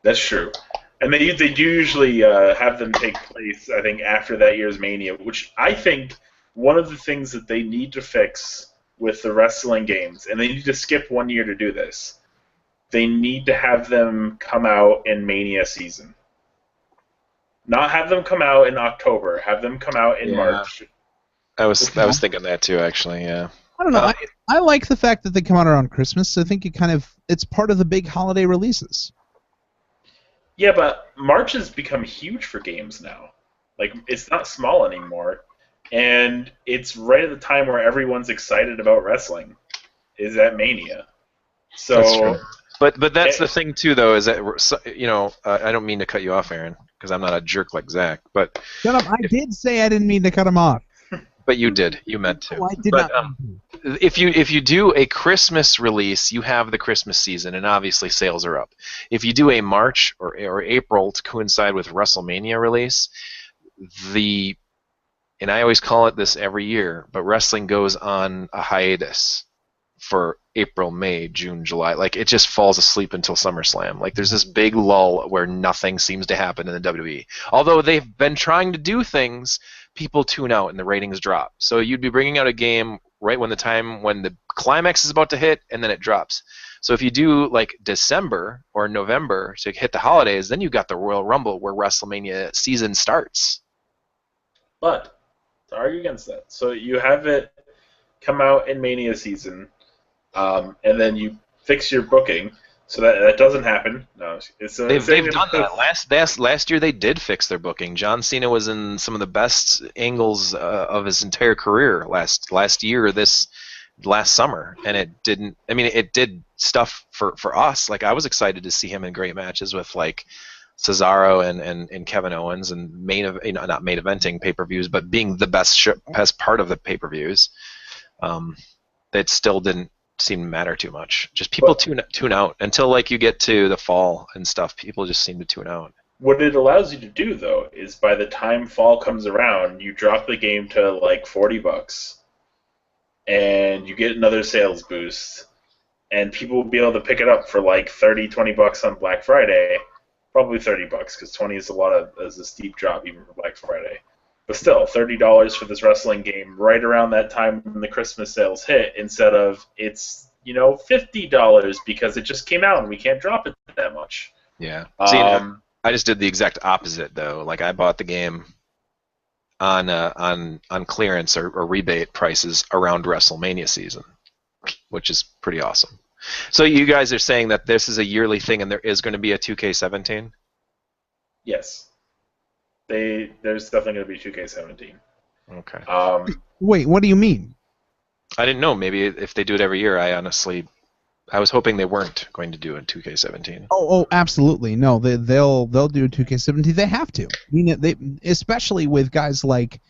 That's true. And they do usually have them take place, I think, after that year's Mania, which I think one of the things that they need to fix with the wrestling games, and they need to skip 1 year to do this, they need to have them come out in Mania season. Not have them come out in October. Have them come out in March. I was thinking that too, actually. Yeah. I don't know. I like the fact that they come out around Christmas. I think it's part of the big holiday releases. Yeah, but March has become huge for games now. Like, it's not small anymore, and it's right at the time where everyone's excited about wrestling. Is at Mania. So. That's true. But that's the thing too, though, is that I don't mean to cut you off, Aaron, because I'm not a jerk like Zach. But shut up! I did say I didn't mean to cut him off. But you did. You meant to. I did not. If you do a Christmas release, you have the Christmas season, and obviously sales are up. If you do a March or April to coincide with WrestleMania release, and I always call it this every year, but wrestling goes on a hiatus for April, May, June, July. Like, it just falls asleep until SummerSlam. Like, there's this big lull where nothing seems to happen in the WWE. Although they've been trying to do things, people tune out and the ratings drop. So you'd be bringing out a game right when the climax is about to hit, and then it drops. So if you do, like, December or November to hit the holidays, then you got the Royal Rumble where WrestleMania season starts. But to argue against that, so you have it come out in Mania season, and then you fix your booking so that doesn't happen. No, they've done that. Last year they did fix their booking. John Cena was in some of the best angles of his entire career last year, this last summer, and it didn't. I mean, it did stuff for us. Like, I was excited to see him in great matches with, like, Cesaro and Kevin Owens, and not main eventing pay-per-views, but being the best part of the pay-per-views. That still didn't seem to matter too much. Just people tune out until, like, you get to the fall and stuff. People just seem to tune out. What it allows you to do, though, is by the time fall comes around, you drop the game to like $40, and you get another sales boost, and people will be able to pick it up for like $30-$20 on Black Friday. Probably $30 because 20 is a steep drop even for Black Friday. But still, $30 for this wrestling game right around that time when the Christmas sales hit, instead of it's $50 because it just came out and we can't drop it that much. Yeah. See, I just did the exact opposite though. Like I bought the game on clearance or rebate prices around WrestleMania season, which is pretty awesome. So you guys are saying that this is a yearly thing and there is going to be a 2K17? Yes. There's definitely going to be 2K17. Okay. Wait, what do you mean? I didn't know. Maybe if they do it every year, I was hoping they weren't going to do a 2K17. Oh, absolutely. No, they'll do 2K17. They have to. I mean, they especially with guys like,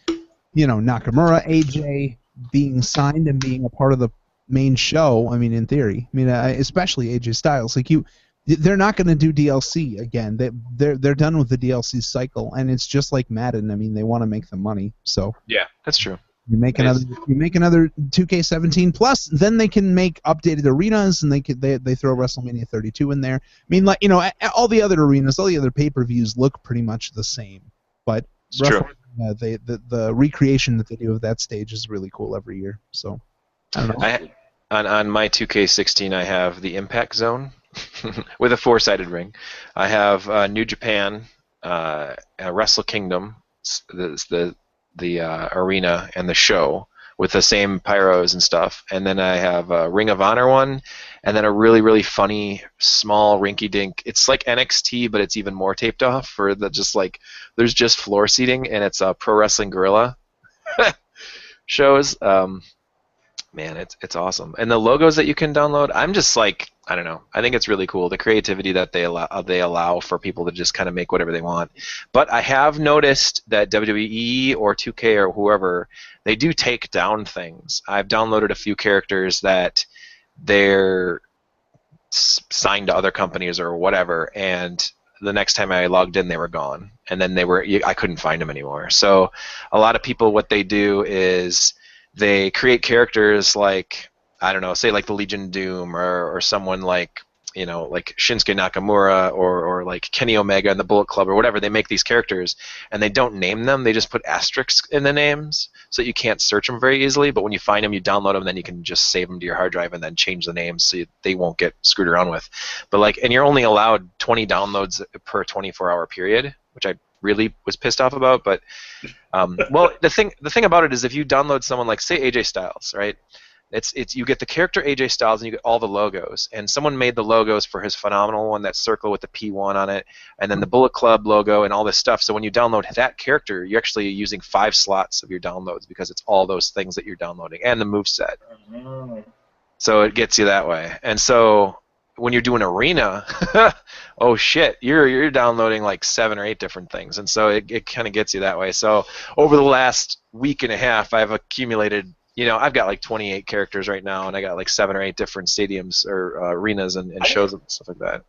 Nakamura, AJ being signed and being a part of the main show. I mean, in theory. I mean, especially AJ Styles. Like they're not going to do DLC again. They're done with the DLC cycle, and it's just like Madden. I mean, they want to make the money. So yeah, that's true. You make another 2K17 plus, then they can make updated arenas, and they throw WrestleMania 32 in there. I mean, like all the other arenas, all the other pay-per-views look pretty much the same, but it's true. The recreation that they do of that stage is really cool every year. So I don't know. On my 2K16, I have the Impact Zone with a 4-sided ring. I have New Japan, Wrestle Kingdom, the arena and the show with the same pyros and stuff, and then I have a Ring of Honor one, and then a really, really funny small rinky-dink. It's like NXT, but it's even more taped off for there's just floor seating, and it's Pro Wrestling Guerrilla shows. Man, it's awesome, and the logos that you can download. I'm just like, I don't know. I think it's really cool, the creativity that they allow for people to just kind of make whatever they want. But I have noticed that WWE or 2K or whoever, they do take down things. I've downloaded a few characters that they're signed to other companies or whatever, and the next time I logged in, they were gone, and then I couldn't find them anymore. So a lot of people, what they do is they create characters like, I don't know, say like the Legion of Doom or someone like, like Shinsuke Nakamura or like Kenny Omega and the Bullet Club or whatever. They make these characters and they don't name them. They just put asterisks in the names so that you can't search them very easily. But when you find them, you download them, then you can just save them to your hard drive and then change the names so they won't get screwed around with. But and you're only allowed 20 downloads per 24-hour period, which I really was pissed off about. But well, the thing about it is, if you download someone like, say, AJ Styles, right? It's you get the character AJ Styles and you get all the logos, and someone made the logos for his phenomenal one, that circle with the P1 on it, and then the Bullet Club logo and all this stuff. So when you download that character, you're actually using 5 slots of your downloads because it's all those things that you're downloading and the moveset. So it gets you that way. And so when you're doing arena, oh shit, you're downloading like 7 or 8 different things, and so it kind of gets you that way. So over the last week and a half, I've accumulated. I've got like 28 characters right now, and I got like 7 or 8 different stadiums or arenas and shows and stuff like that.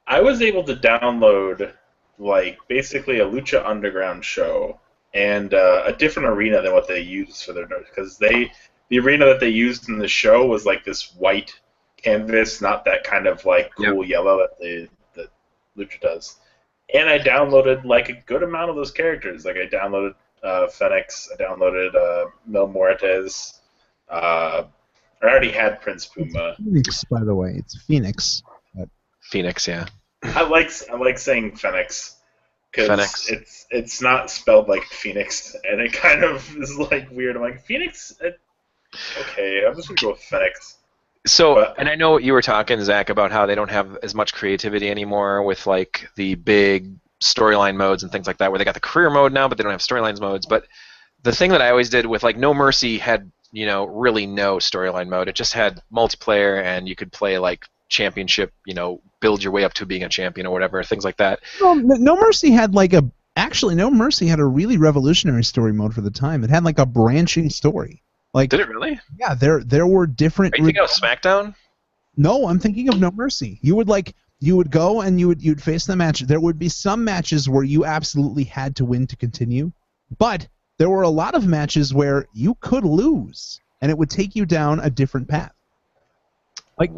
I was able to download like basically a Lucha Underground show and a different arena than what they used for their, because the arena that they used in the show was like this white canvas, not that kind of like cool yellow that Lucha does. And I downloaded like a good amount of those characters. Like I downloaded Fenix, I downloaded Mil Muertes. I already had Prince Puma. Phoenix, by the way, it's Phoenix. Phoenix, yeah. I like saying Fenix because it's not spelled like Phoenix, and it kind of is like weird. I'm like, Phoenix. Okay, I'm just gonna go with Fenix. So, and I know you were talking, Zach, about how they don't have as much creativity anymore with like the big storyline modes and things like that, where they got the career mode now, but they don't have storylines modes. But the thing that I always did with like No Mercy had, really no storyline mode. It just had multiplayer, and you could play like championship, build your way up to being a champion or whatever, things like that. Well, No Mercy had No Mercy had a really revolutionary story mode for the time. It had like a branching story. Like, did it really? Yeah, there were different. Are you thinking of SmackDown? No, I'm thinking of No Mercy. You would go and you'd face the match. There would be some matches where you absolutely had to win to continue, but there were a lot of matches where you could lose. and it would take you down a different path. Like,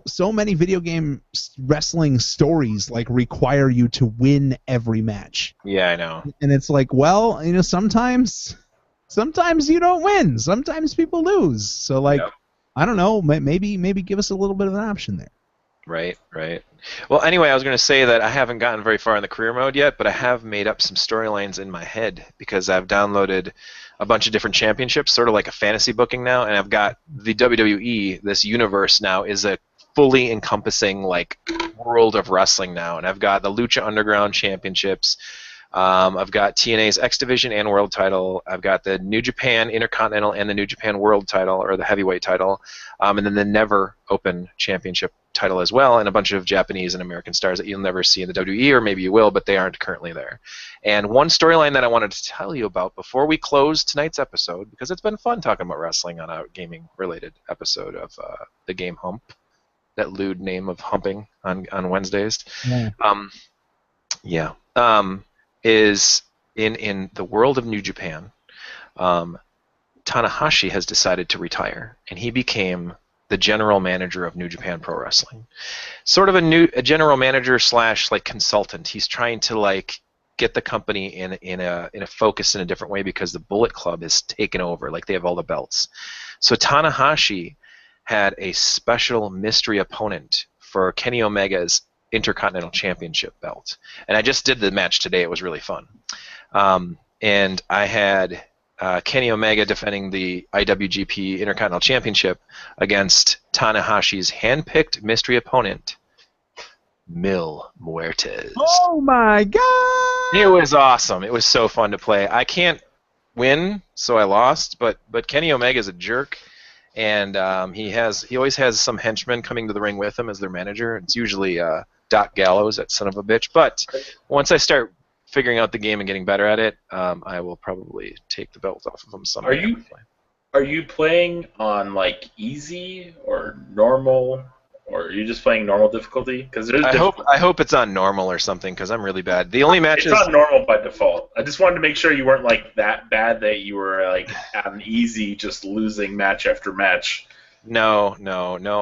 so many video game wrestling stories like require you to win every match. Yeah, I know. And it's like, well, sometimes you don't win. Sometimes people lose. So like, I don't know, maybe give us a little bit of an option there. Right. Well, anyway, I was going to say that I haven't gotten very far in the career mode yet, but I have made up some storylines in my head because I've downloaded a bunch of different championships, sort of like a fantasy booking now, and I've got the WWE, this universe now is a fully encompassing like world of wrestling now, and I've got the Lucha Underground championships. I've got TNA's X Division and World title. I've got the New Japan Intercontinental and the New Japan World title, or the heavyweight title, and then the Never Open Championship title as well, and a bunch of Japanese and American stars that you'll never see in the WWE, or maybe you will, but they aren't currently there. And one storyline that I wanted to tell you about before we close tonight's episode, because it's been fun talking about wrestling on a gaming-related episode of the Game Hump, that lewd name of humping on Wednesdays. Yeah. Is in the world of New Japan, Tanahashi has decided to retire, and he became the general manager of New Japan Pro Wrestling. Sort of a general manager / like consultant. He's trying to like get the company in a focus in a different way because the Bullet Club is taken over. Like they have all the belts. So Tanahashi had a special mystery opponent for Kenny Omega's Intercontinental Championship belt. And I just did the match today. It was really fun. And I had Kenny Omega defending the IWGP Intercontinental Championship against Tanahashi's handpicked mystery opponent, Mil Muertes. Oh my God! It was awesome. It was so fun to play. I can't win, so I lost, but Kenny Omega's a jerk. And he always has some henchmen coming to the ring with him as their manager. It's usually Doc Gallows, that son of a bitch. But once I start figuring out the game and getting better at it, I will probably take the belt off of him someday. Are you playing on like easy or normal, or are you just playing normal difficulty? Because I hope it's on normal or something, because I'm really bad. The only matches. It's on normal by default. I just wanted to make sure you weren't like that bad that you were like at an easy, just losing match after match. No.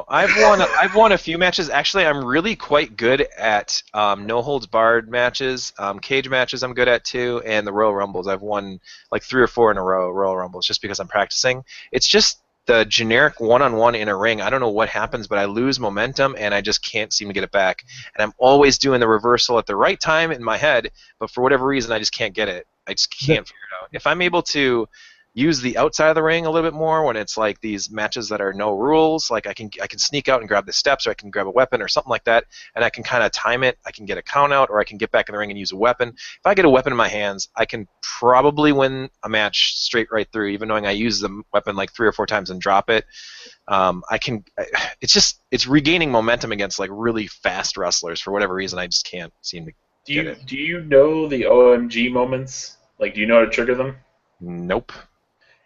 I've won a few matches. Actually, I'm really quite good at no holds barred matches, cage matches. I'm good at too, and the Royal Rumbles. I've won like 3 or 4 in a row, Royal Rumbles, just because I'm practicing. It's just the generic one-on-one in a ring. I don't know what happens, but I lose momentum and I just can't seem to get it back. And I'm always doing the reversal at the right time in my head, but for whatever reason, I just can't get it. I just can't figure it out. If I'm able to use the outside of the ring a little bit more when it's like these matches that are no rules, like I can sneak out and grab the steps, or I can grab a weapon or something like that, and I can kind of time it. I can get a count out, or I can get back in the ring and use a weapon. If I get a weapon in my hands, I can probably win a match straight right through, even knowing I use the weapon like 3 or 4 times and drop it. It's regaining momentum against like really fast wrestlers. For whatever reason, I just can't seem to get it. Do you know the OMG moments? Like, do you know how to trigger them? Nope.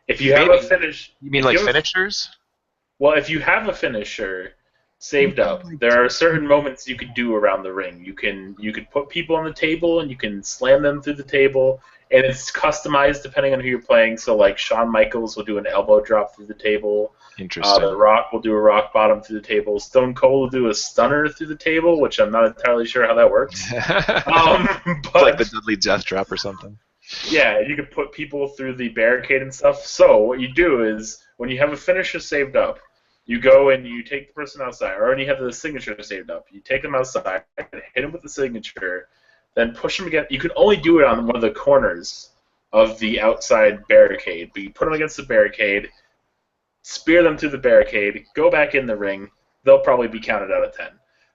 If you have a finish... You mean like finishers? Well, if you have a finisher saved up, there are certain moments you could do around the ring. You could put people on the table, and you can slam them through the table, and it's customized depending on who you're playing. So, like, Shawn Michaels will do an elbow drop through the table. Interesting. The Rock will do a rock bottom through the table. Stone Cold will do a stunner through the table, which I'm not entirely sure how that works. But like the Dudley Death Drop or something. Yeah, you could put people through the barricade and stuff. So what you do is, when you have a finisher saved up, you go and you take the person outside, or when you have the signature saved up, you take them outside, hit them with the signature, then push them again. You can only do it on one of the corners of the outside barricade, but you put them against the barricade, spear them through the barricade, go back in the ring, they'll probably be counted out of 10.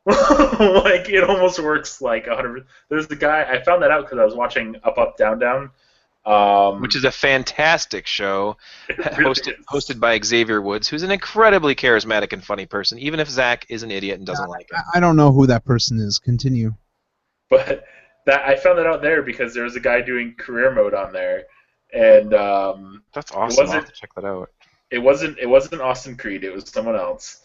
Like, it almost works like 100%. There's the guy, I found that out because I was watching Up, Up, Down, Down. Which is a fantastic show, really hosted by Xavier Woods, who's an incredibly charismatic and funny person, even if Zach is an idiot and doesn't like him. I don't know who that person is. Continue. But I found that out there because there was a guy doing career mode on there, and that's awesome. I'll have to check that out. It wasn't Austin Creed. It was someone else.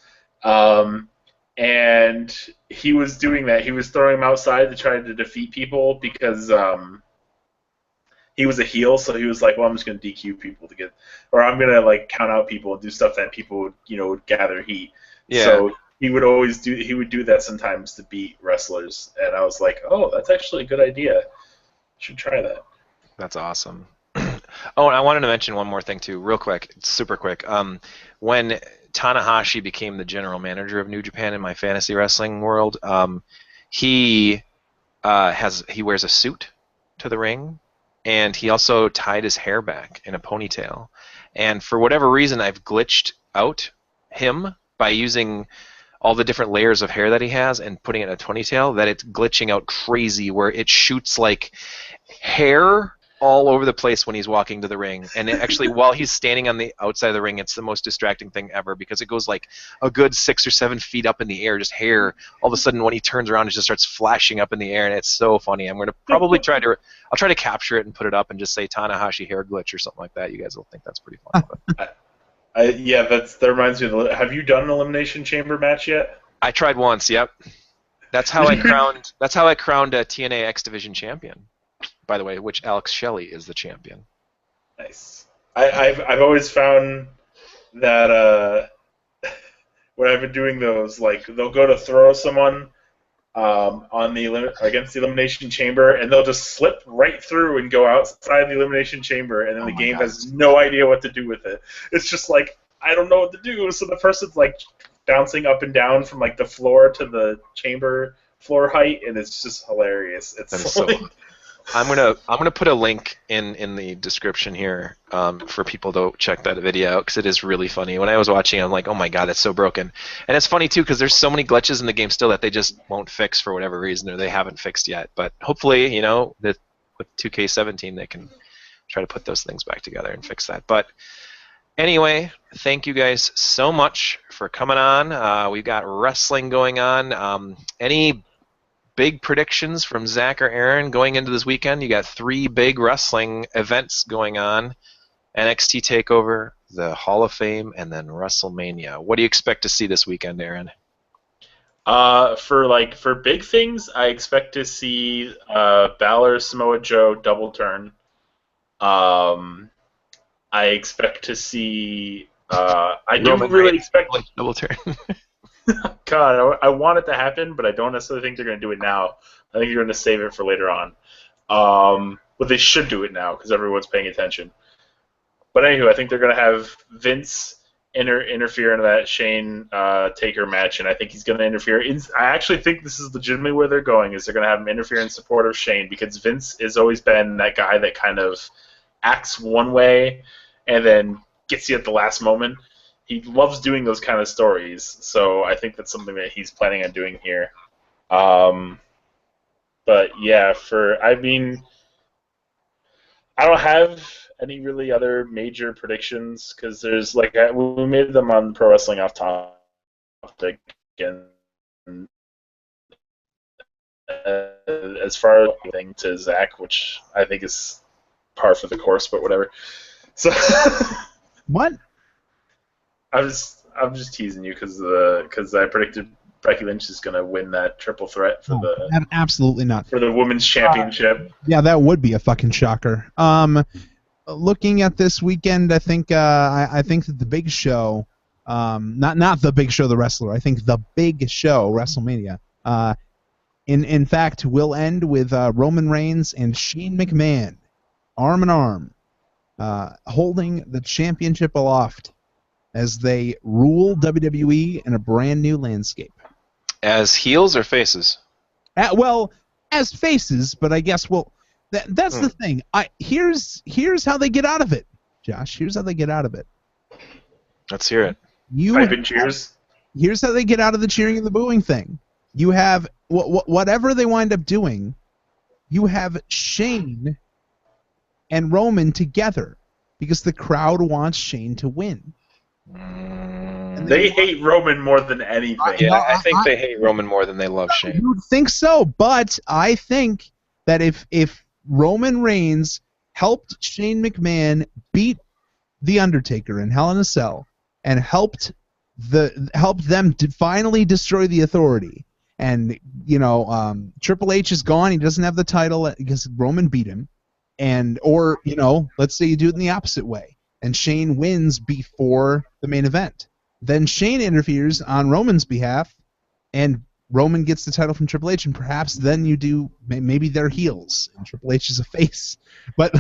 And he was doing that. He was throwing them outside to try to defeat people because he was a heel, so he was like, well, I'm just going to DQ people to get, or I'm going to like count out people and do stuff that people would, would gather heat. Yeah. So he would do that sometimes to beat wrestlers, and I was like, oh, that's actually a good idea. Should try that. That's awesome. Oh, and I wanted to mention one more thing too, real quick, super quick. When Tanahashi became the general manager of New Japan in my fantasy wrestling world, he wears a suit to the ring, and he also tied his hair back in a ponytail. And for whatever reason, I've glitched out him by using all the different layers of hair that he has and putting it in a ponytail, that it's glitching out crazy, where it shoots like hair all over the place when he's walking to the ring. And actually, while he's standing on the outside of the ring, it's the most distracting thing ever, because it goes like a good 6 or 7 feet up in the air, just hair. All of a sudden, when he turns around, it just starts flashing up in the air, and it's so funny. I'm going to probably I'll try to capture it and put it up and just say Tanahashi hair glitch or something like that. You guys will think that's pretty fun. That reminds me of have you done an Elimination Chamber match yet? I tried once, yep. That's how I crowned a TNA X Division champion, by the way, which Alex Shelley is the champion. Nice. I've always found that when I've been doing those, like, they'll go to throw someone against the Elimination Chamber, and they'll just slip right through and go outside the Elimination Chamber, and then the game has no idea what to do with it. It's just like, I don't know what to do, so the person's like bouncing up and down from like the floor to the chamber floor height, and it's just hilarious. It's like, I'm gonna put a link in the description here for people to check that video out, because it is really funny. When I was watching, I'm like, oh my god, it's so broken. And it's funny too, because there's so many glitches in the game still that they just won't fix for whatever reason, or they haven't fixed yet. But hopefully, with 2K17, they can try to put those things back together and fix that. But anyway, thank you guys so much for coming on. We've got wrestling going on. Any big predictions from Zach or Aaron going into this weekend? You got 3 big wrestling events going on: NXT TakeOver, the Hall of Fame, and then WrestleMania. What do you expect to see this weekend, Aaron? For big things, I expect to see Balor Samoa Joe double turn. I expect to see. I do really expect double turn. God, I want it to happen, but I don't necessarily think they're going to do it now. I think they're going to save it for later on. But they should do it now because everyone's paying attention. But anywho, I think they're going to have Vince interfere in that Shane Taker match, and I think he's going to interfere. I actually think this is legitimately where they're going, is they're going to have him interfere in support of Shane, because Vince has always been that guy that kind of acts one way and then gets you at the last moment. He loves doing those kind of stories, so I think that's something that he's planning on doing here. But yeah, I don't have any really other major predictions, because there's we made them on Pro Wrestling Off Topic, and as far as anything to Zach, which I think is par for the course, but whatever. So what? I'm just teasing you because I predicted Becky Lynch is going to win that triple threat for absolutely not for the women's championship. Yeah, that would be a fucking shocker. Looking at this weekend, I think that the big show, not the big show, the wrestler. I think the big show, WrestleMania, in fact, will end with Roman Reigns and Shane McMahon, arm in arm, holding the championship aloft as they rule WWE in a brand new landscape. As heels or faces? As faces, but I guess that's the thing. Here's how they get out of it, Josh. Here's how they get out of it. Let's hear it. Pipe and cheers. Here's how they get out of the cheering and the booing thing. You have whatever they wind up doing. You have Shane and Roman together because the crowd wants Shane to win. They hate Roman more than anything. I think they hate Roman more than they love Shane. You would think so, but I think that if Roman Reigns helped Shane McMahon beat The Undertaker in Hell in a Cell and helped them to finally destroy the Authority, and Triple H is gone, he doesn't have the title because Roman beat him. or let's say you do it in the opposite way, and Shane wins before the main event. Then Shane interferes on Roman's behalf, and Roman gets the title from Triple H, and perhaps then you do maybe they're heels and Triple H is a face. But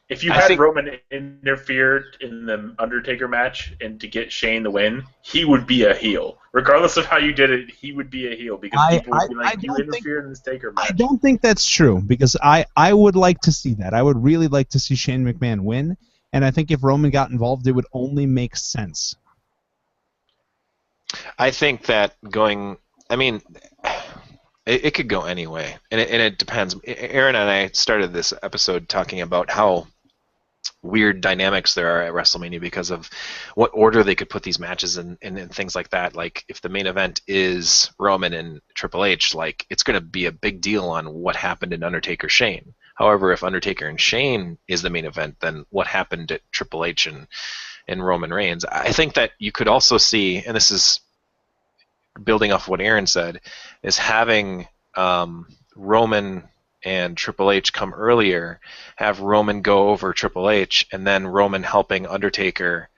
if you had Roman interfered in the Undertaker match and to get Shane the win, he would be a heel. Regardless of how you did it, he would be a heel because people would be like, you interfered in this Taker match. I don't think that's true because I would like to see that. I would really like to see Shane McMahon win, and I think if Roman got involved, it would only make sense. I think that it could go any way, and it depends. Aaron and I started this episode talking about how weird dynamics there are at WrestleMania because of what order they could put these matches in and things like that. Like if the main event is Roman and Triple H, like it's going to be a big deal on what happened in Undertaker Shane. However, if Undertaker and Shane is the main event, then what happened at Triple H and Roman Reigns? I think that you could also see, and this is building off what Aaron said, is having Roman and Triple H come earlier, have Roman go over Triple H, and then Roman helping Undertaker,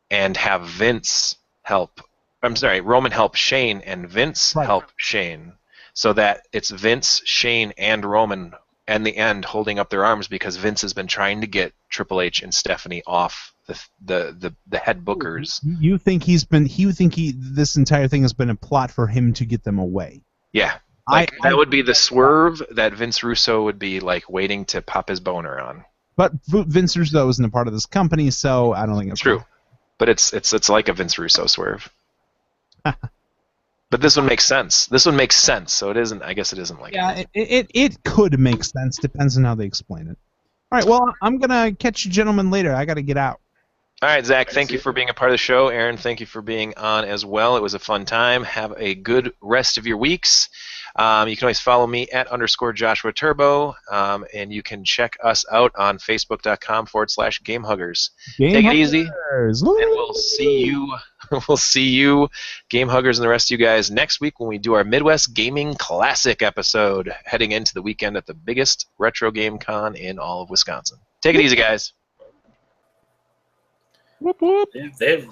and have Vince help. I'm sorry, Roman help Shane and Vince help Shane, so that it's Vince, Shane, and Roman in the end holding up their arms because Vince has been trying to get Triple H and Stephanie off the head bookers. You think this entire thing has been a plot for him to get them away? Yeah. That would be the swerve that Vince Russo would be like waiting to pop his boner on. But Vince Russo isn't a part of this company, so I don't think it's true. But it's like a Vince Russo swerve. But this one makes sense. So it isn't. I guess it isn't like. Yeah, it could make sense. Depends on how they explain it. All right. Well, I'm gonna catch you gentlemen later. I gotta get out. All right, Zach, thank you for being a part of the show. Aaron, thank you for being on as well. It was a fun time. Have a good rest of your weeks. You can always follow me at _Joshua Turbo, and you can check us out on Facebook.com/gamehuggers. Take it easy, and we'll see you. We'll see you, Game Huggers, and the rest of you guys next week when we do our Midwest Gaming Classic episode, heading into the weekend at the biggest retro game con in all of Wisconsin. Take it easy, guys. Whoop, whoop. They have